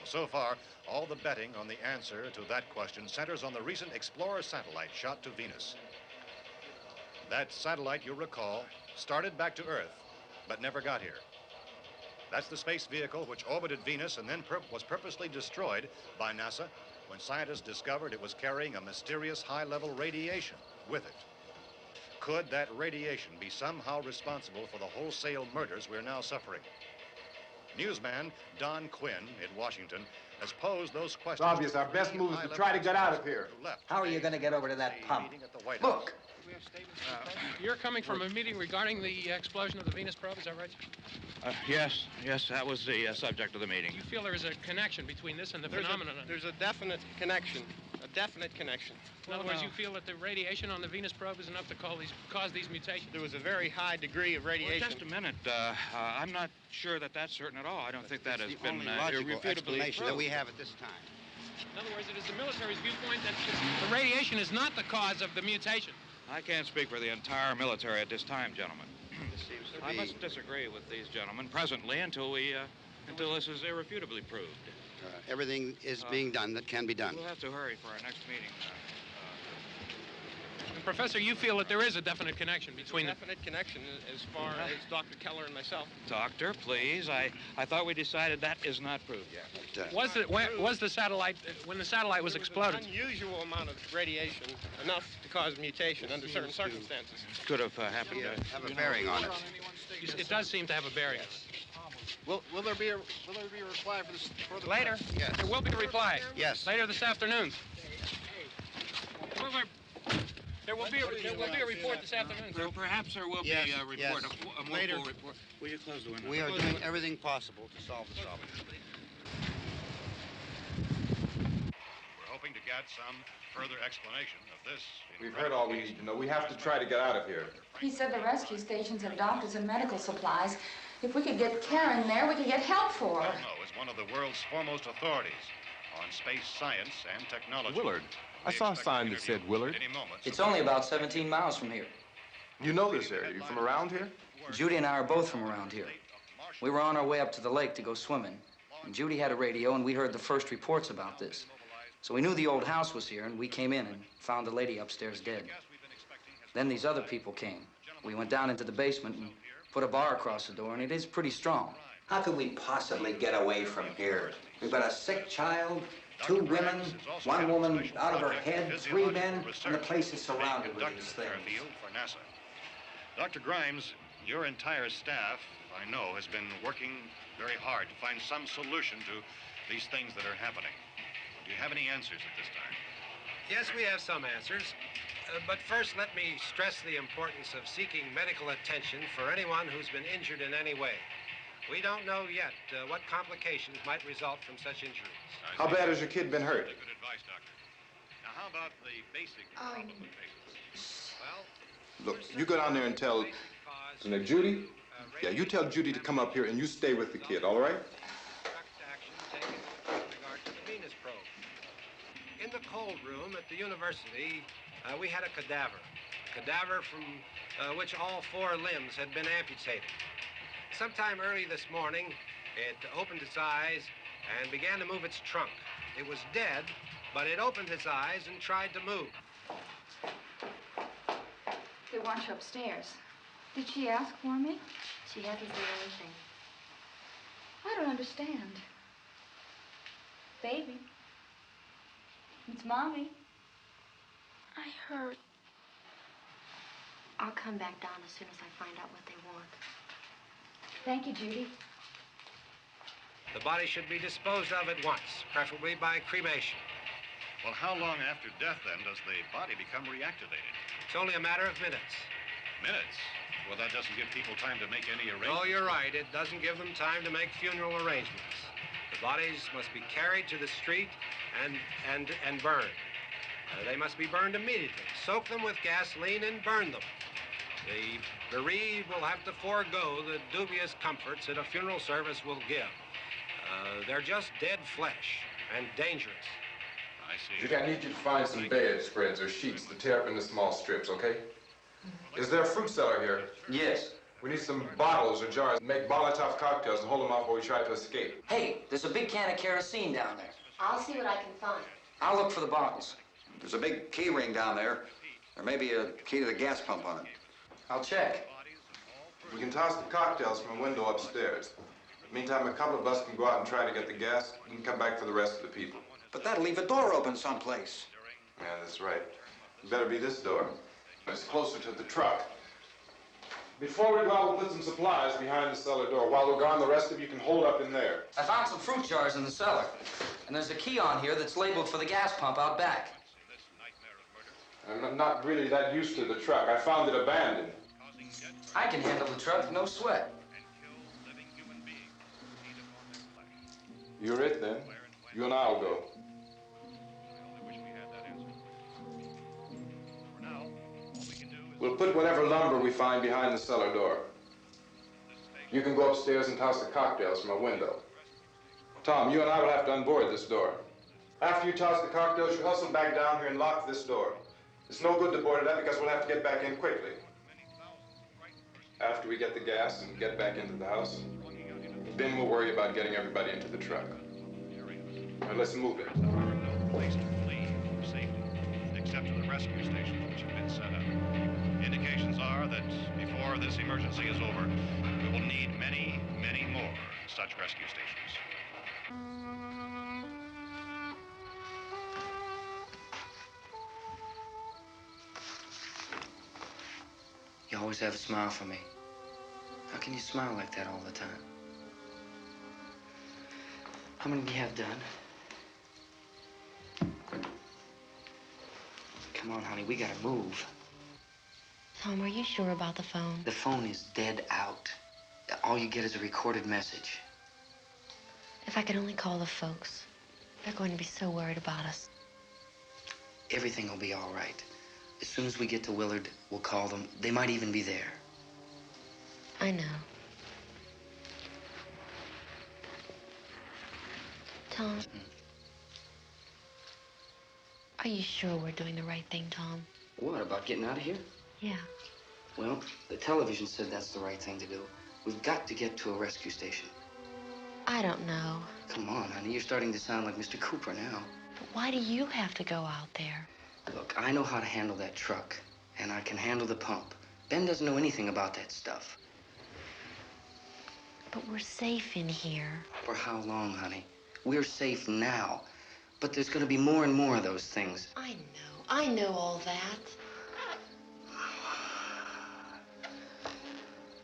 So far, all the betting on the answer to that question centers on the recent Explorer satellite shot to Venus. That satellite, you'll recall, started back to Earth, but never got here. That's the space vehicle which orbited Venus and then was purposely destroyed by NASA when scientists discovered it was carrying a mysterious high-level radiation with it. Could that radiation be somehow responsible for the wholesale murders we're now suffering? Newsman Don Quinn in Washington has posed those questions. It's obvious our best move is to try to get out of here. How are you going to get over to that pump? Look. You're coming from a meeting regarding the explosion of the Venus probe, is that right? Yes, that was the subject of the meeting. You feel there is a connection between this and the phenomenon? There's a definite connection. In other words, you feel that the radiation on the Venus probe is enough to cause these mutations? There was a very high degree of radiation. Well, just a minute. I'm not sure that that's certain at all. I don't think that has been logical explanation proved. that we have at this time. In other words, it is the military's viewpoint that the radiation is not the cause of the mutation. I can't speak for the entire military at this time, gentlemen. This seems to I be... must disagree with these gentlemen presently until this is irrefutably proved. everything is being done that can be done. We'll have to hurry for our next meeting. And Professor, you feel that there is a definite connection between definite connection as far as Dr. Keller and myself. Doctor, please. I thought we decided that is not proved yet. Was the satellite, when the satellite was exploded? An unusual amount of radiation, enough to cause mutation under certain circumstances. Could have happened. Have a bearing on it. It does seem to have a bearing. Will there be a reply for the later? Yes. There will be a reply. Yes. Later this afternoon. There will be a report this afternoon. Perhaps there will be a report, yes. a more Later. full report. Will you close the window? We are doing everything possible to solve the problem. We're hoping to get some further explanation of this. We've heard all we need to know. We have to try to get out of here. He said the rescue stations have doctors and medical supplies. If we could get care in there, we could get help for her. Farmhouse is one of the world's foremost authorities on space science and technology. Willard. I saw a sign that said Willard. It's only about 17 miles from here. You know this area. You from around here? Judy and I are both from around here. We were on our way up to the lake to go swimming, and Judy had a radio, and we heard the first reports about this. So we knew the old house was here, and we came in and found the lady upstairs dead. Then these other people came. We went down into the basement and put a bar across the door, and it is pretty strong. How could we possibly get away from here? We've got a sick child, 2 women, 1 woman out of her head, 3 men, and the place is surrounded with these things. For NASA. Dr. Grimes, your entire staff, I know, has been working very hard to find some solution to these things that are happening. Do you have any answers at this time? Yes, we have some answers. But first, let me stress the importance of seeking medical attention for anyone who's been injured in any way. We don't know yet what complications might result from such injuries. How bad has your kid been hurt? Good advice, Doctor. Now, how about the basic problem of patients? Well, Look, you go down there and tell Judy? Yeah, you tell Judy to come up here and you stay with the kid, all right? Action taken with regard to the Venus probe. In the cold room at the university, we had a cadaver from which all 4 limbs had been amputated. Sometime early this morning, it opened its eyes and began to move its trunk. It was dead, but it opened its eyes and tried to move. They want you upstairs. Did she ask for me? She hasn't said anything. I don't understand. Baby. It's Mommy. I heard. I'll come back down as soon as I find out what they want. Thank you, Judy. The body should be disposed of at once, preferably by cremation. Well, how long after death, then, does the body become reactivated? It's only a matter of minutes. Minutes? Well, that doesn't give people time to make any arrangements. Oh, you're right. It doesn't give them time to make funeral arrangements. The bodies must be carried to the street and burned. They must be burned immediately. Soak them with gasoline and burn them. The bereaved will have to forego the dubious comforts that a funeral service will give. They're just dead flesh and dangerous. I see. Judy, I need you to find some bedspreads or sheets to tear up into small strips, okay? Is there a fruit cellar here? Yes. We need some bottles or jars. Make Molotov cocktails and hold them off while we try to escape. Hey, there's a big can of kerosene down there. I'll see what I can find. I'll look for the bottles. There's a big key ring down there. There may be a key to the gas pump on it. I'll check. We can toss the cocktails from a window upstairs. Meantime, a couple of us can go out and try to get the gas. We can come back for the rest of the people. But that'll leave a door open someplace. Yeah, that's right. It better be this door. It's closer to the truck. Before we go out, we'll put some supplies behind the cellar door. While we're gone, the rest of you can hold up in there. I found some fruit jars in the cellar. And there's a key on here that's labeled for the gas pump out back. I'm not really that used to the truck. I found it abandoned. I can handle the truck, no sweat. You're it, then. You and I'll go. We'll put whatever lumber we find behind the cellar door. You can go upstairs and toss the cocktails from a window. Tom, you and I will have to unboard this door. After you toss the cocktails, you hustle back down here and lock this door. It's no good to board it up because we'll have to get back in quickly. After we get the gas and get back into the house, then we'll worry about getting everybody into the truck. Now let's move it. There are no place to flee safely, except to the rescue stations which have been set up. Indications are that before this emergency is over, we will need many, many more such rescue stations. You always have a smile for me. How can you smile like that all the time? How many do you have done? Come on, honey, we gotta move. Tom, are you sure about the phone? The phone is dead out. All you get is a recorded message. If I could only call the folks. They're going to be so worried about us. Everything will be all right. As soon as we get to Willard, we'll call them. They might even be there. I know. Tom, are you sure we're doing the right thing, Tom? What, about getting out of here? Yeah. Well, the television said that's the right thing to do. We've got to get to a rescue station. I don't know. Come on, honey, you're starting to sound like Mr. Cooper now. But why do you have to go out there? Look, I know how to handle that truck, and I can handle the pump. Ben doesn't know anything about that stuff. But we're safe in here. For how long, honey? We're safe now. But there's gonna be more and more of those things. I know all that.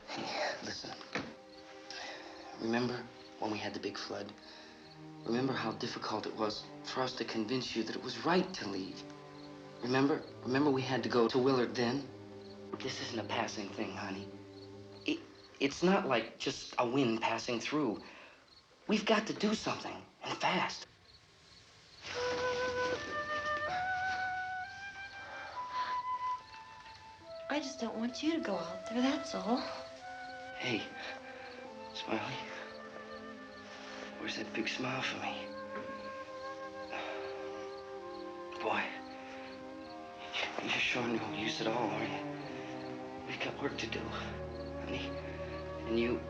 Hey, listen. Remember when we had the big flood? Remember how difficult it was for us to convince you that it was right to leave? Remember we had to go to Willard then? This isn't a passing thing, honey. It's not like just a wind passing through. We've got to do something, and fast. I just don't want you to go out there, that's all. Hey, Smiley. Where's that big smile for me? Boy, you're sure no use at all, are you? We've got work to do, honey. And you...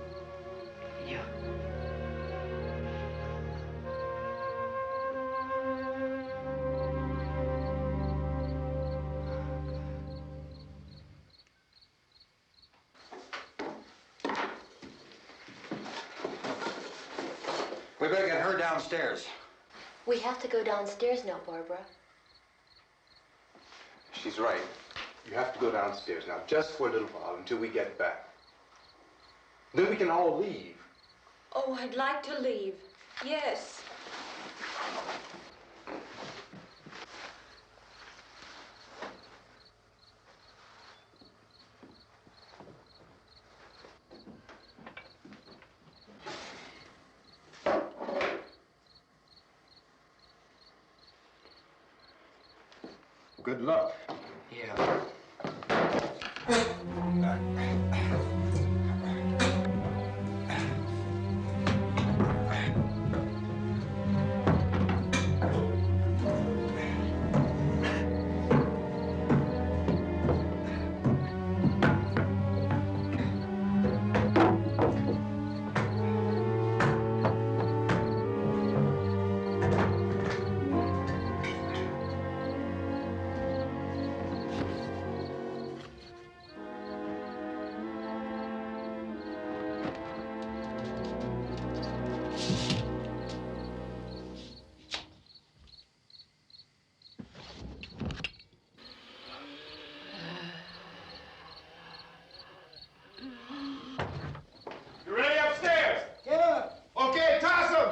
We better get her downstairs. We have to go downstairs now, Barbara. She's right. You have to go downstairs now, just for a little while, until we get back. Then we can all leave. Oh, I'd like to leave. Yes. Good luck. Yeah. You ready upstairs? Yeah. Okay, toss him.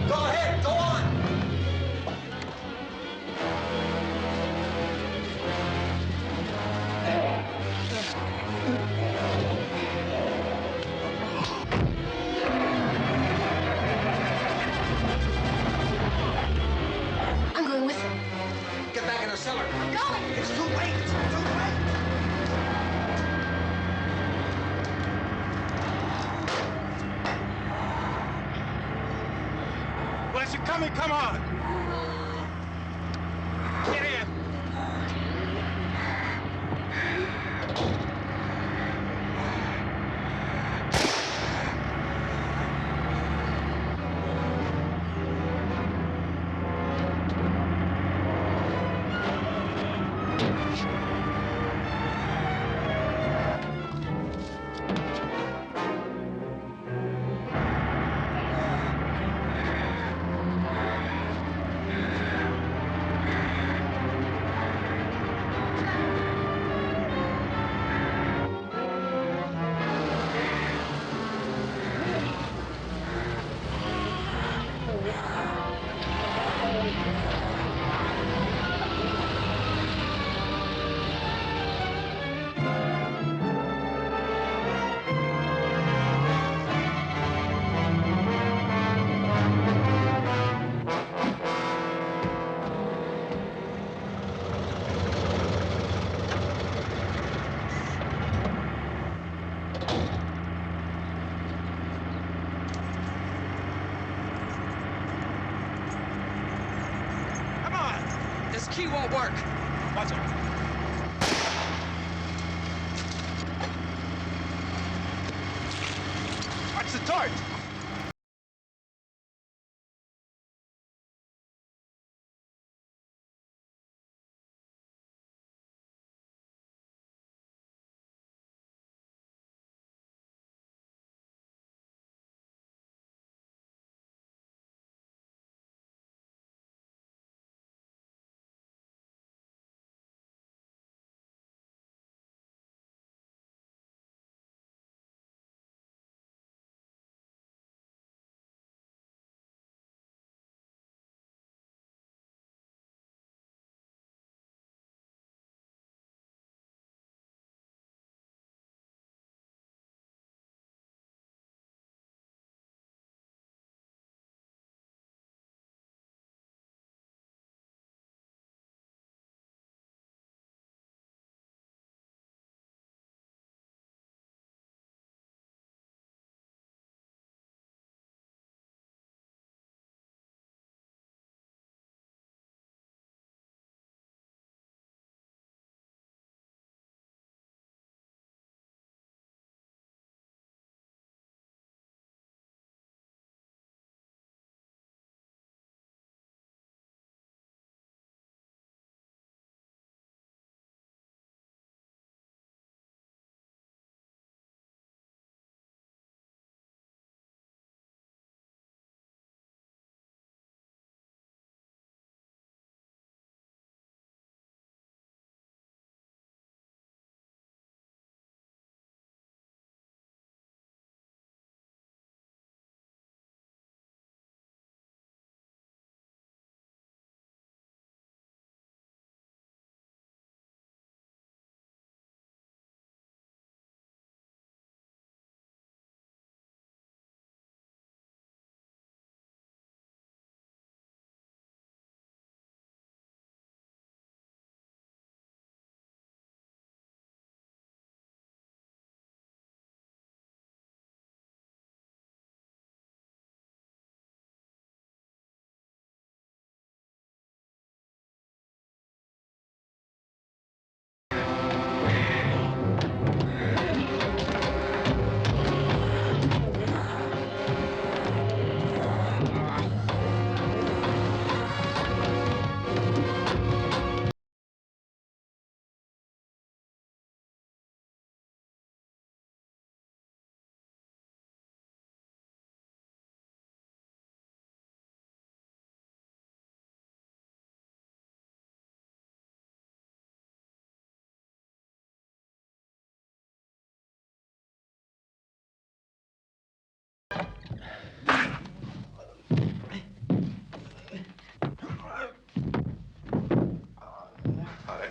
Go ahead, go on. I'm going with him. Get back in the cellar. I'm going. It's too late. It's too late. Unless you're coming, come on. Get in. work. What's it? Watch the torch.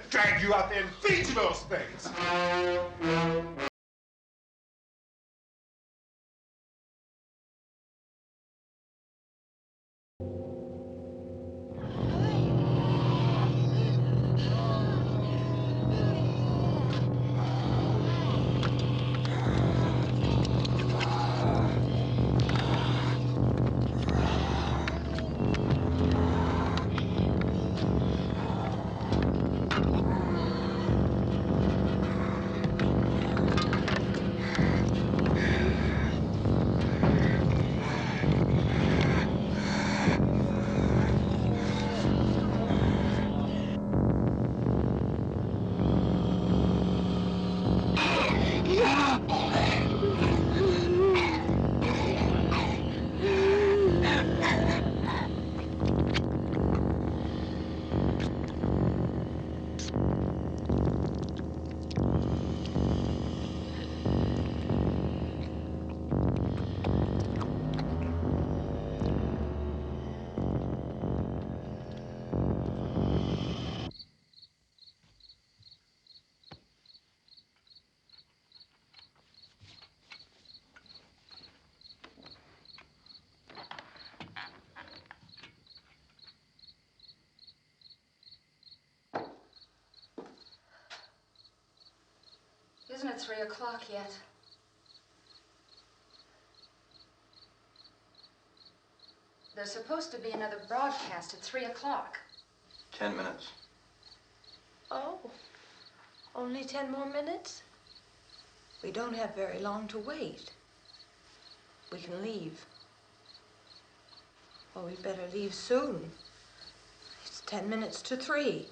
Drag you out there and feed you those things. Isn't it 3 o'clock yet? There's supposed to be another broadcast at 3 o'clock. 10 minutes. Oh, only 10 more minutes? We don't have very long to wait. We can leave. Well, we'd better leave soon. It's 10 minutes to 3.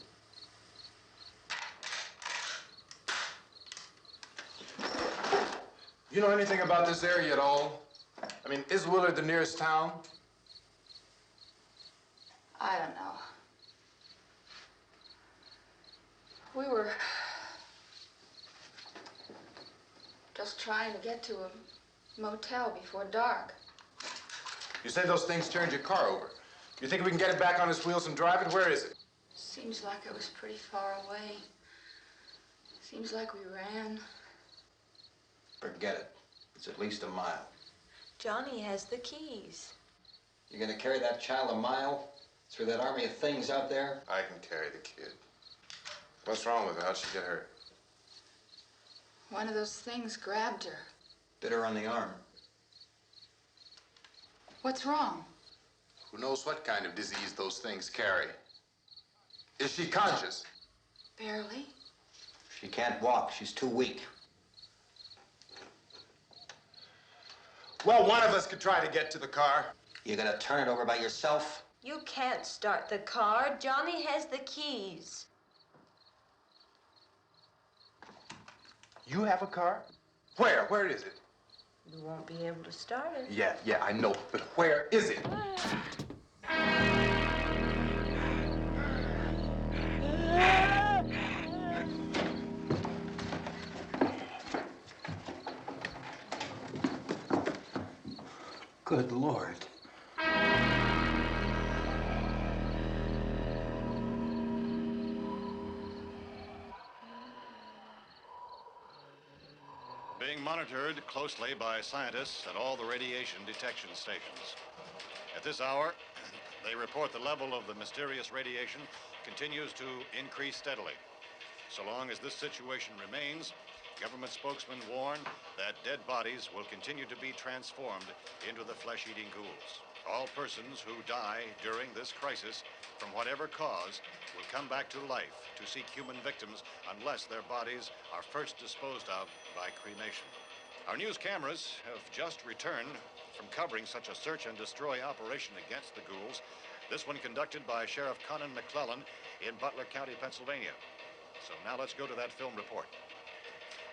You know anything about this area at all? I mean, is Willard the nearest town? I don't know. We were just trying to get to a motel before dark. You say those things turned your car over. You think we can get it back on its wheels and drive it? Where is it? Seems like it was pretty far away. Seems like we ran. Forget it. It's at least a mile. Johnny has the keys. You're gonna carry that child a mile through that army of things out there? I can carry the kid. What's wrong with her? How'd she get hurt? One of those things grabbed her. Bit her on the arm. What's wrong? Who knows what kind of disease those things carry? Is she conscious? Barely. She can't walk. She's too weak. Well, one of us could try to get to the car. You gonna turn it over by yourself? You can't start the car. Johnny has the keys. You have a car? Where? Where is it? You won't be able to start it. Yeah, I know. But where is it? Good Lord. Being monitored closely by scientists at all the radiation detection stations. At this hour, they report the level of the mysterious radiation continues to increase steadily. So long as this situation remains, government spokesmen warn that dead bodies will continue to be transformed into the flesh-eating ghouls. All persons who die during this crisis, from whatever cause, will come back to life to seek human victims unless their bodies are first disposed of by cremation. Our news cameras have just returned from covering such a search and destroy operation against the ghouls, this one conducted by Sheriff Conan McClellan in Butler County, Pennsylvania. So now let's go to that film report.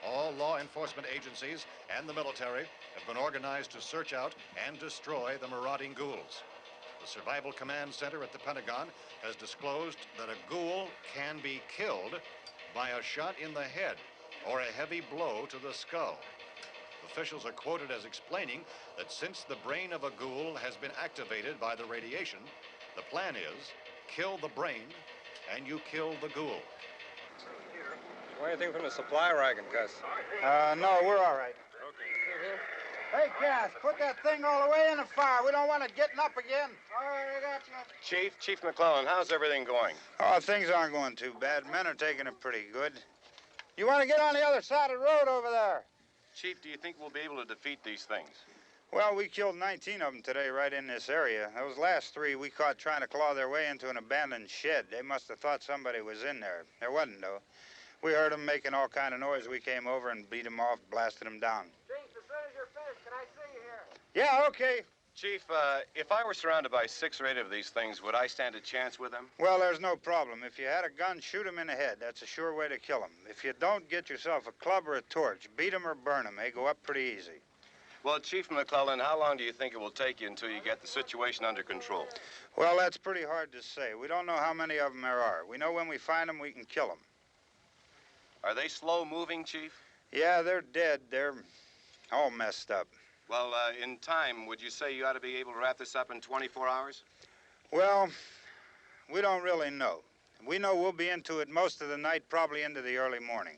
All law enforcement agencies and the military have been organized to search out and destroy the marauding ghouls. The Survival Command Center at the Pentagon has disclosed that a ghoul can be killed by a shot in the head or a heavy blow to the skull. Officials are quoted as explaining that since the brain of a ghoul has been activated by the radiation, the plan is kill the brain and you kill the ghoul. Want anything from the supply wagon, Gus? No, we're all right. Hey, Cass, put that thing all the way in the fire. We don't want it getting up again. All right, I got you. Chief McClellan, how's everything going? Oh, things aren't going too bad. Men are taking it pretty good. You want to get on the other side of the road over there? Chief, do you think we'll be able to defeat these things? Well, we killed 19 of them today right in this area. Those last 3 we caught trying to claw their way into an abandoned shed. They must have thought somebody was in there. There wasn't, though. We heard them making all kind of noise. We came over and beat them off, blasted them down. Chief, as soon as you're finished, can I see you here? Yeah, okay. Chief, if I were surrounded by 6 or 8 of these things, would I stand a chance with them? Well, there's no problem. If you had a gun, shoot them in the head. That's a sure way to kill them. If you don't, get yourself a club or a torch. Beat them or burn them. They go up pretty easy. Well, Chief McClellan, how long do you think it will take you until you get the situation under control? Well, that's pretty hard to say. We don't know how many of them there are. We know when we find them, we can kill them. Are they slow-moving, Chief? Yeah, they're dead. They're all messed up. Well, in time, would you say you ought to be able to wrap this up in 24 hours? Well, we don't really know. We know we'll be into it most of the night, probably into the early morning.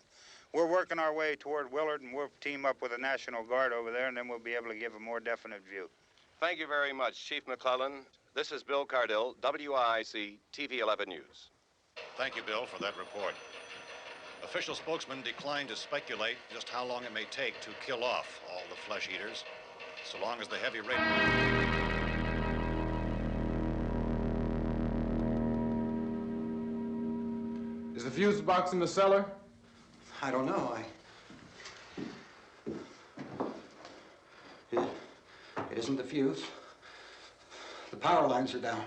We're working our way toward Willard, and we'll team up with the National Guard over there, and then we'll be able to give a more definite view. Thank you very much, Chief McClellan. This is Bill Cardill, WIC TV 11 News. Thank you, Bill, for that report. Official spokesmen declined to speculate just how long it may take to kill off all the flesh eaters, so long as the heavy rain... Is the fuse box in the cellar? I don't know. It isn't the fuse. The power lines are down.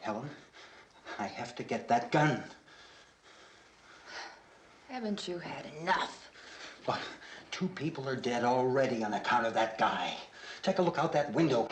Helen, I have to get that gun. Haven't you had enough? What? 2 people are dead already on account of that guy. Take a look out that window.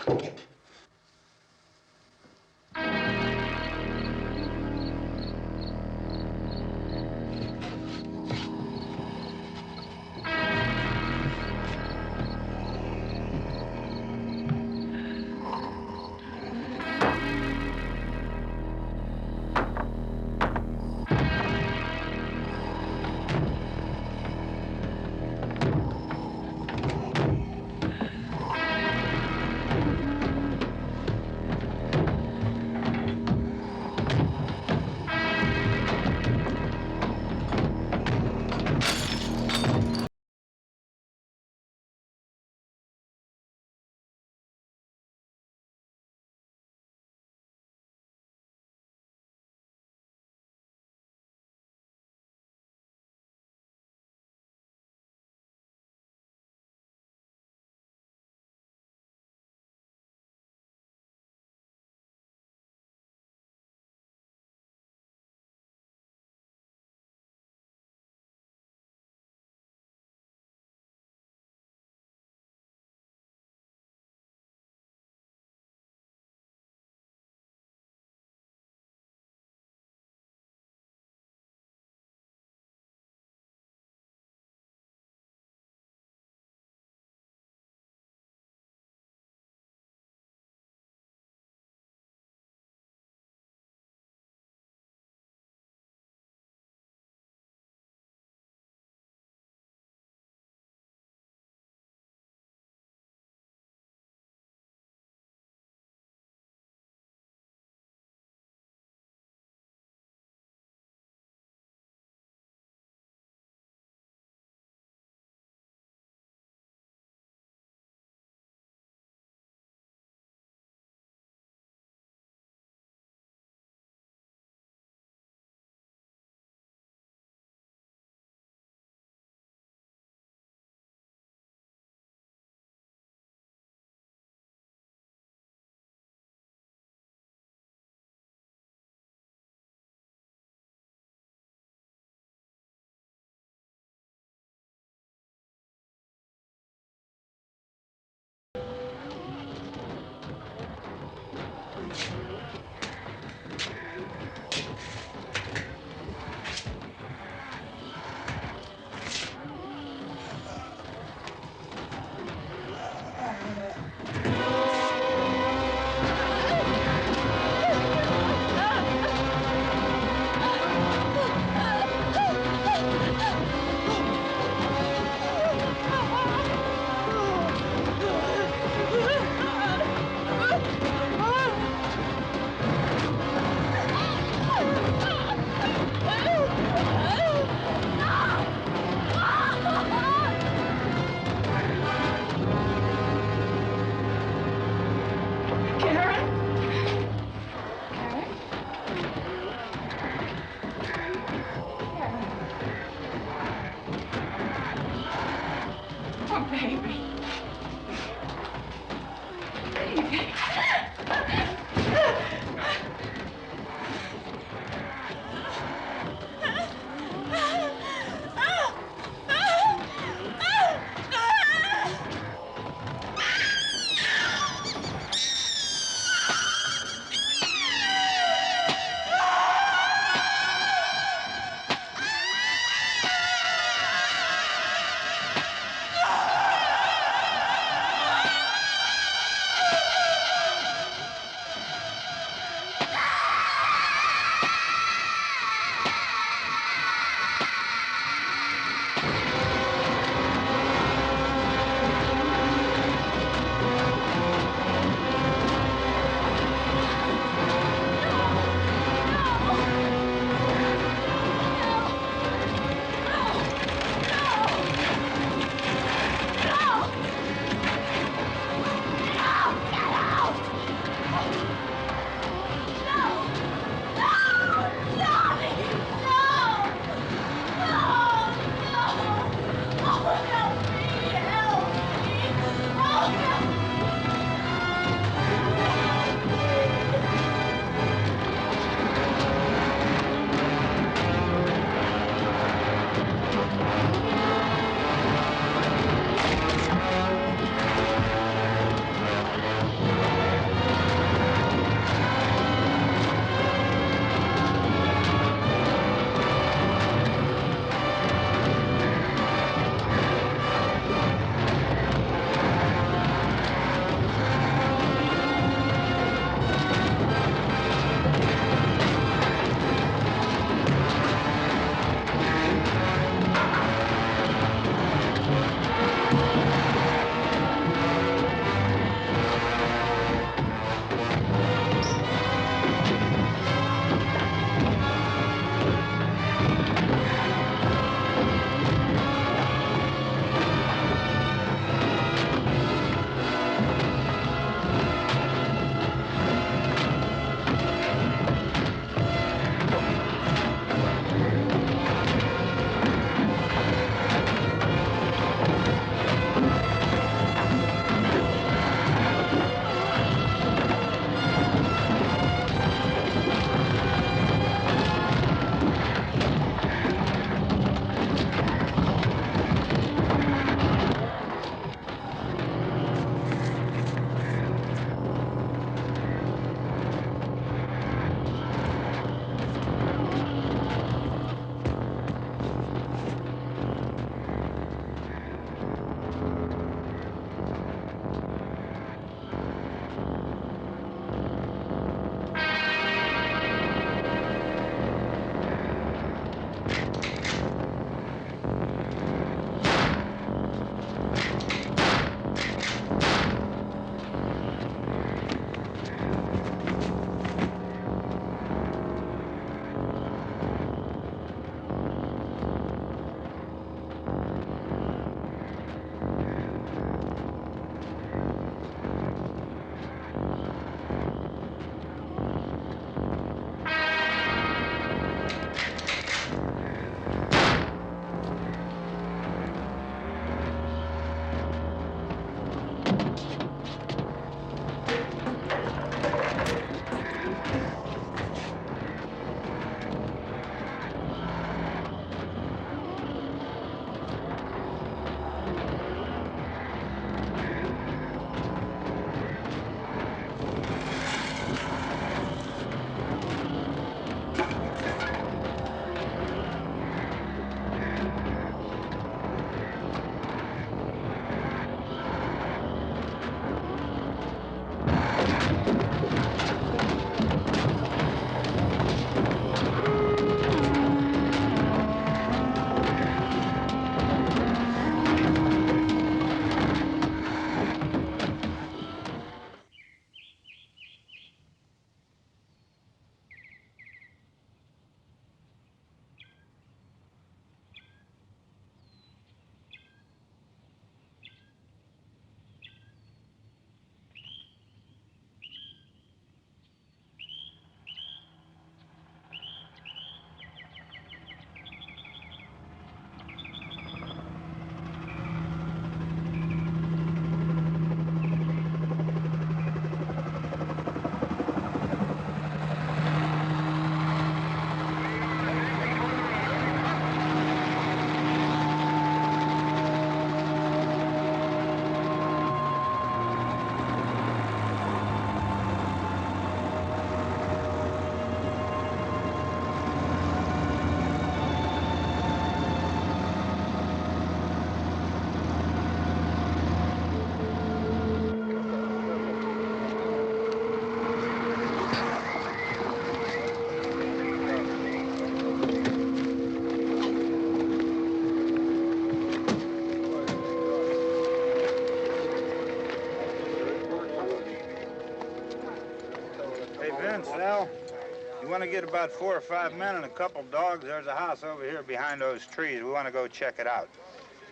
only get about 4 or 5 men and a couple dogs, there's a house over here behind those trees. We want to go check it out.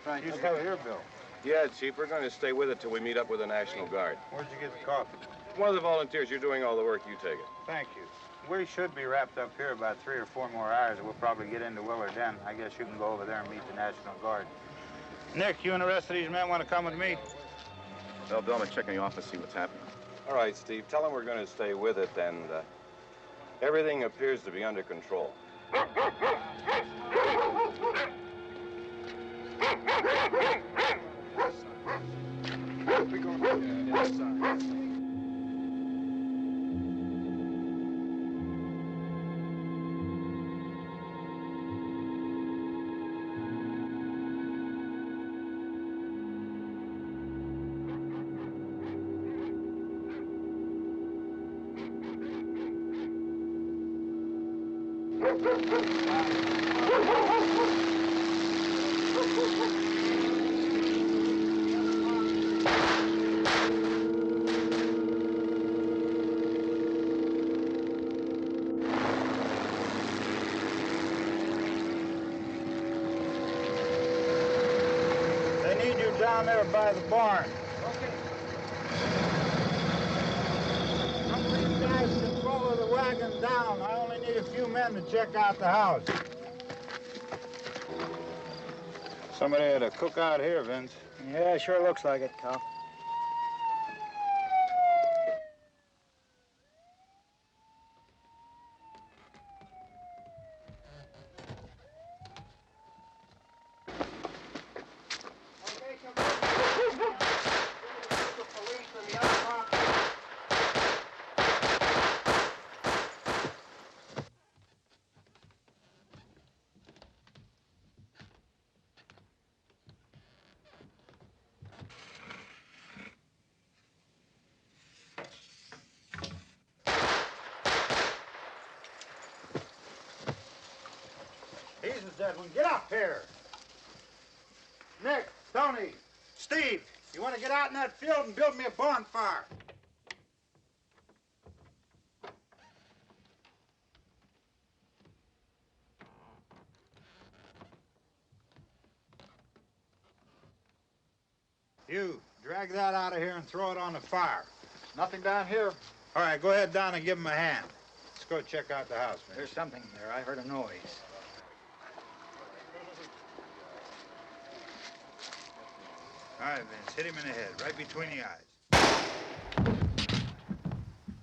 Right. You stay here, Bill. Yeah, Chief, we're going to stay with it till we meet up with the National Guard. Where'd you get the coffee? One of the volunteers, you're doing all the work, you take it. Thank you. We should be wrapped up here about 3 or 4 more hours. We'll probably get into Willard then. I guess you can go over there and meet the National Guard. Nick, you and the rest of these men want to come with me? Well, Bill, I'm gonna check in the office, see what's happening. All right, Steve, tell them we're going to stay with it, and everything appears to be under control. They need you down there by the barn. Some of these guys can follow the wagon down. I only need a few men to check out the house. Somebody had a cookout here, Vince. Yeah, sure looks like it, Cal. Jesus, Edwin, get up here. Nick, Tony, Steve, you want to get out in that field and build me a bonfire? You, drag that out of here and throw it on the fire. Nothing down here. All right, go ahead down and give him a hand. Let's go check out the house, man. There's something there. I heard a noise. All right, Vince, hit him in the head, right between the eyes.